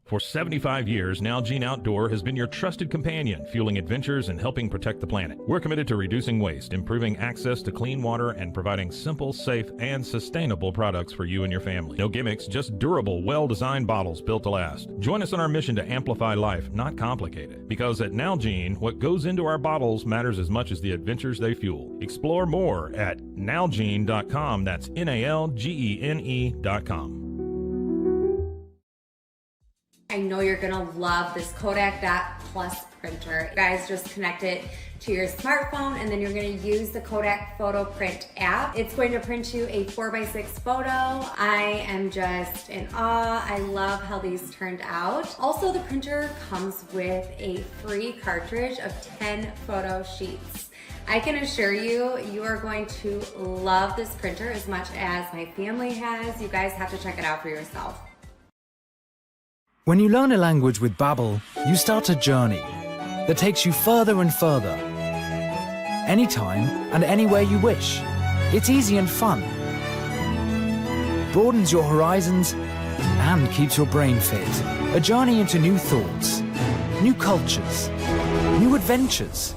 For 75 years, Nalgene Outdoor has been your trusted companion, fueling adventures and helping protect the planet. We're committed to reducing waste, improving access to clean water, and providing simple, safe, and sustainable products for you and your family. No gimmicks, just durable, well-designed bottles built to last. Join us in our mission to amplify life, not complicate it. Because at Nalgene, what goes into our bottles matters as much as the adventures they fuel. Explore more at nalgene.com. That's NALGENE.com. I know you're gonna love this Kodak Dot Plus printer. You guys just connect it to your smartphone and then you're gonna use the Kodak Photo Print app. It's going to print you a 4x6 photo. I am just in awe. I love how these turned out. Also, the printer comes with a free cartridge of 10 photo sheets. I can assure you, you are going to love this printer as much as my family has. You guys have to check it out for yourself. When you learn a language with Babbel, you start a journey that takes you further and further. Anytime and anywhere you wish. It's easy and fun. Broadens your horizons and keeps your brain fit. A journey into new thoughts, new cultures, new adventures.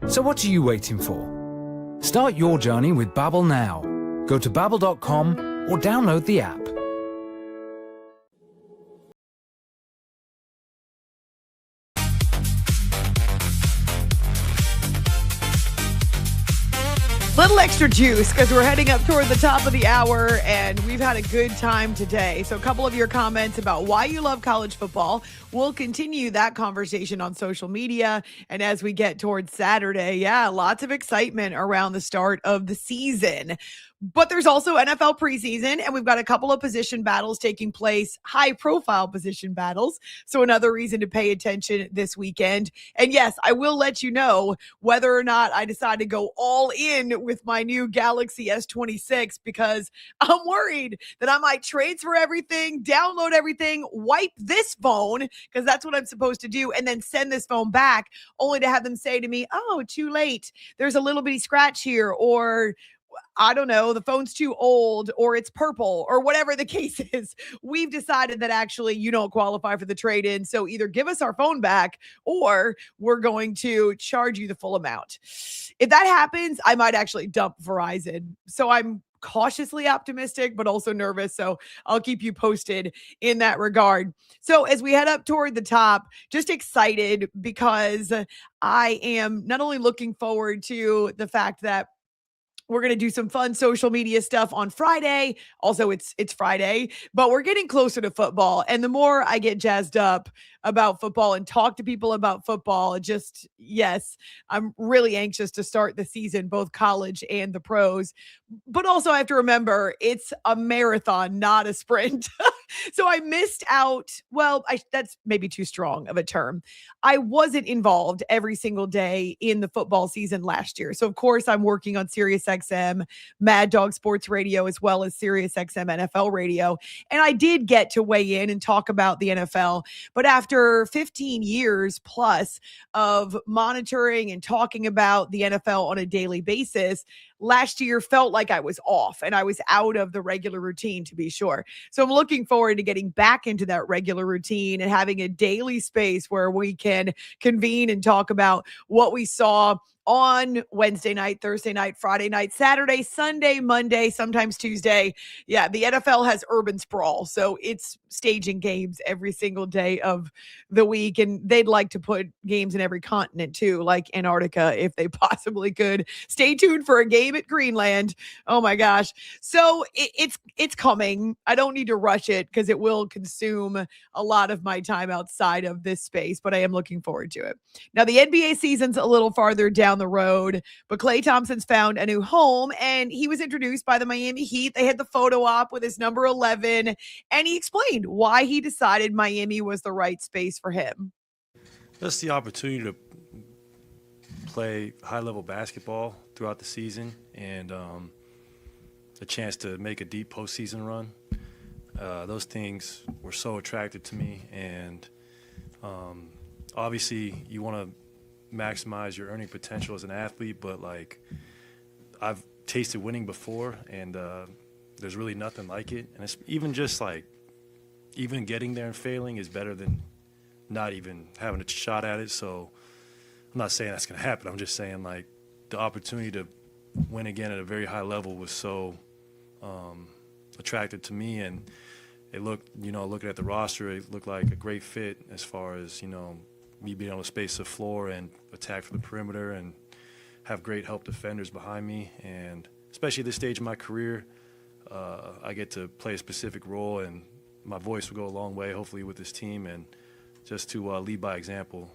So what are you waiting for? Start your journey with Babbel now. Go to babbel.com or download the app. Little extra juice because we're heading up toward the top of the hour and we've had a good time today. So a couple of your comments about why you love college football. We'll continue that conversation on social media. And as we get towards Saturday, lots of excitement around the start of the season. But there's also NFL preseason, and we've got a couple of position battles taking place, high-profile position battles. So another reason to pay attention this weekend. And yes, I will let you know whether or not I decide to go all in with my new Galaxy S26 because I'm worried that I might transfer everything, download everything, wipe this phone, because that's what I'm supposed to do, and then send this phone back, only to have them say to me, oh, too late. There's a little bitty scratch here, or I don't know, the phone's too old or it's purple or whatever the case is. We've decided that actually you don't qualify for the trade-in. So either give us our phone back or we're going to charge you the full amount. If that happens, I might actually dump Verizon. So I'm cautiously optimistic, but also nervous. So I'll keep you posted in that regard. So as we head up toward the top, just excited because I am not only looking forward to the fact that we're going to do some fun social media stuff on Friday. Also, it's Friday, but we're getting closer to football. And the more I get jazzed up about football and talk to people about football, yes, I'm really anxious to start the season, both college and the pros. But also I have to remember it's a marathon, not a sprint. So I missed out. Well, that's maybe too strong of a term. I wasn't involved every single day in the football season last year. So of course I'm working on SiriusXM, Mad Dog Sports Radio, as well as SiriusXM NFL Radio. And I did get to weigh in and talk about the NFL. But after 15 years plus of monitoring and talking about the NFL on a daily basis, last year felt like I was off and I was out of the regular routine, to be sure. So I'm looking forward to getting back into that regular routine and having a daily space where we can convene and talk about what we saw on Wednesday night, Thursday night, Friday night, Saturday, Sunday, Monday, sometimes Tuesday. Yeah, the NFL has urban sprawl, so it's staging games every single day of the week, and they'd like to put games in every continent too, like Antarctica, if they possibly could. Stay tuned for a game at Greenland. Oh my gosh. So it's coming. I don't need to rush it because it will consume a lot of my time outside of this space, but I am looking forward to it. Now, the NBA season's a little farther down the road, but Klay Thompson's found a new home and he was introduced by the Miami Heat. They had the photo op with his number 11 and he explained why he decided Miami was the right space for him. Just the opportunity to play high-level basketball throughout the season and the chance to make a deep postseason run. Those things were so attractive to me, and obviously you want to maximize your earning potential as an athlete, but like I've tasted winning before, and there's really nothing like it. And it's even just like even getting there and failing is better than not even having a shot at it. So I'm not saying that's going to happen. I'm just saying like the opportunity to win again at a very high level was so attractive to me, and it looked, looking at the roster, it looked like a great fit as far as, me being able to space the floor and attack from the perimeter and have great help defenders behind me. And especially at this stage of my career, I get to play a specific role, and my voice will go a long way, hopefully, with this team, and just to lead by example.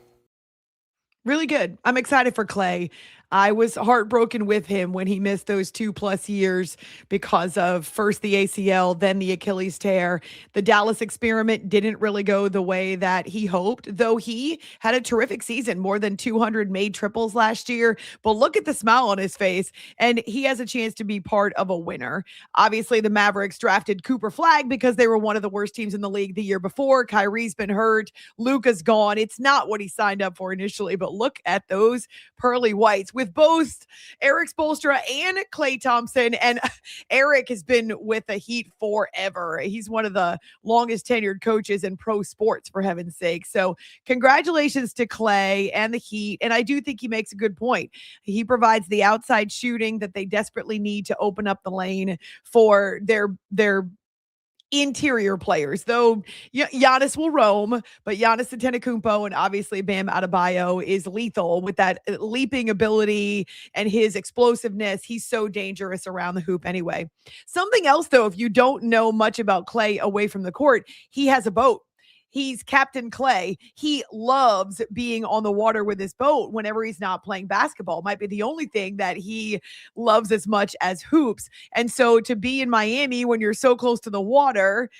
Really good. I'm excited for Klay. I was heartbroken with him when he missed those 2+ years because of first the ACL, then the Achilles tear. The Dallas experiment didn't really go the way that he hoped, though he had a terrific season, more than 200 made triples last year. But look at the smile on his face, and he has a chance to be part of a winner. Obviously, the Mavericks drafted Cooper Flagg because they were one of the worst teams in the league the year before. Kyrie's been hurt. Luka's gone. It's not what he signed up for initially, but look at those pearly whites with both Eric Spoelstra and Klay Thompson. And Eric has been with the Heat forever. He's one of the longest tenured coaches in pro sports, for heaven's sake. So congratulations to Klay and the Heat. And I do think he makes a good point. He provides the outside shooting that they desperately need to open up the lane for their interior players, though Giannis will roam, but Giannis Antetokounmpo and obviously Bam Adebayo is lethal with that leaping ability and his explosiveness. He's so dangerous around the hoop anyway. Something else, though, if you don't know much about Klay away from the court, he has a boat. He's Captain Klay. He loves being on the water with his boat whenever he's not playing basketball. Might be the only thing that he loves as much as hoops. And so to be in Miami when you're so close to the water,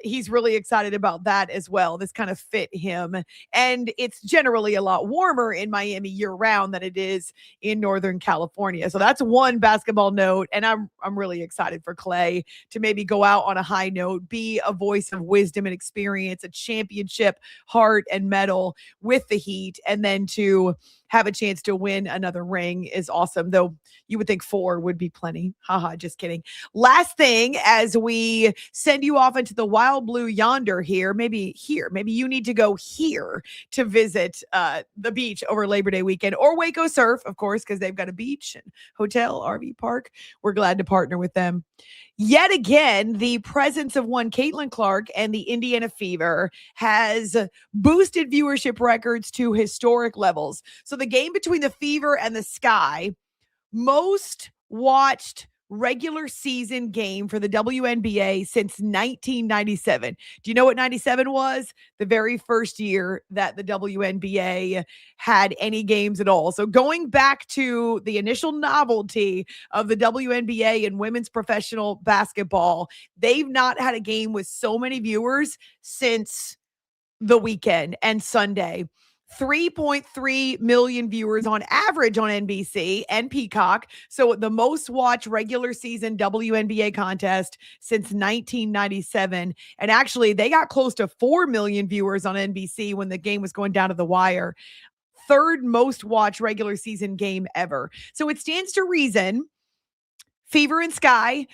he's really excited about that as well. This kind of fit him. And it's generally a lot warmer in Miami year round than it is in Northern California. So that's one basketball note. And I'm really excited for Klay to maybe go out on a high note, be a voice of wisdom and experience, a championship heart and medal with the Heat, and then to have a chance to win another ring is awesome, though you would think 4 would be plenty. Haha, just kidding. Last thing, as we send you off into the wild blue yonder here, maybe you need to go here to visit the beach over Labor Day weekend, or Waco Surf, of course, because they've got a beach and hotel, RV park. We're glad to partner with them. Yet again, the presence of one Caitlin Clark and the Indiana Fever has boosted viewership records to historic levels. So the game between the Fever and the Sky, most watched regular season game for the WNBA since 1997. Do you know what 97 was? The very first year that the WNBA had any games at all. So going back to the initial novelty of the WNBA and women's professional basketball, they've not had a game with so many viewers since the weekend and Sunday. 3.3 million viewers on average on NBC and Peacock. So the most watched regular season WNBA contest since 1997. And actually, they got close to 4 million viewers on NBC when the game was going down to the wire. Third most watched regular season game ever. So it stands to reason Fever and Sky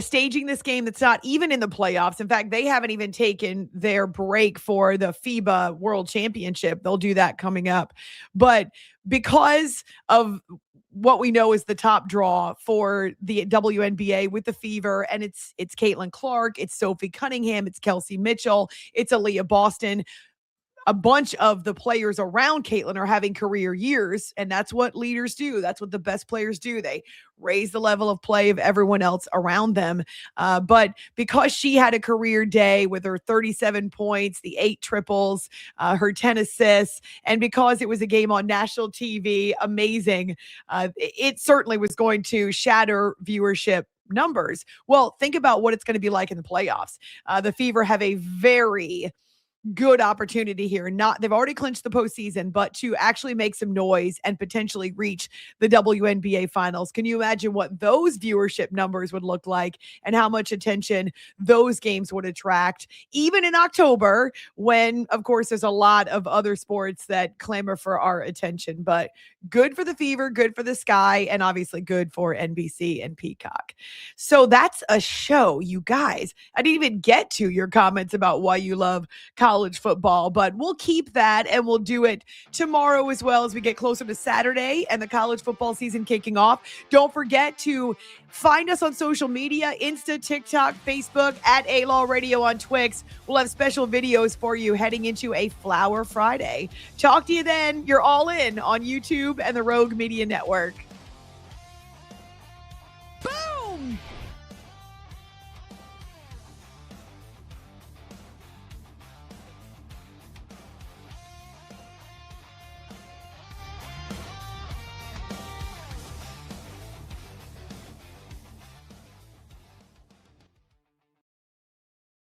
staging this game that's not even in the playoffs. In fact, they haven't even taken their break for the FIBA World Championship. They'll do that coming up. But because of what we know is the top draw for the WNBA with the Fever, and it's Caitlin Clark, it's Sophie Cunningham, it's Kelsey Mitchell, it's Aaliyah Boston. A bunch of the players around Caitlin are having career years, and that's what leaders do. That's what the best players do. They raise the level of play of everyone else around them. But because she had a career day with her 37 points, the 8 triples, her 10 assists, and because it was a game on national TV, amazing, it certainly was going to shatter viewership numbers. Well, think about what it's going to be like in the playoffs. The Fever have a very good opportunity here. They've already clinched the postseason, but to actually make some noise and potentially reach the WNBA finals. Can you imagine what those viewership numbers would look like and how much attention those games would attract, even in October, when, of course, there's a lot of other sports that clamor for our attention. But good for the Fever, good for the Sky, and obviously good for NBC and Peacock. So that's a show, you guys. I didn't even get to your comments about why you love college football, but we'll keep that and we'll do it tomorrow as well as we get closer to Saturday and the college football season kicking off. Don't forget to find us on social media, Insta, TikTok, Facebook, at A-Law Radio on Twix. We'll have special videos for you heading into a Flower Friday. Talk to you then. You're all in on YouTube and the Rogue Media Network.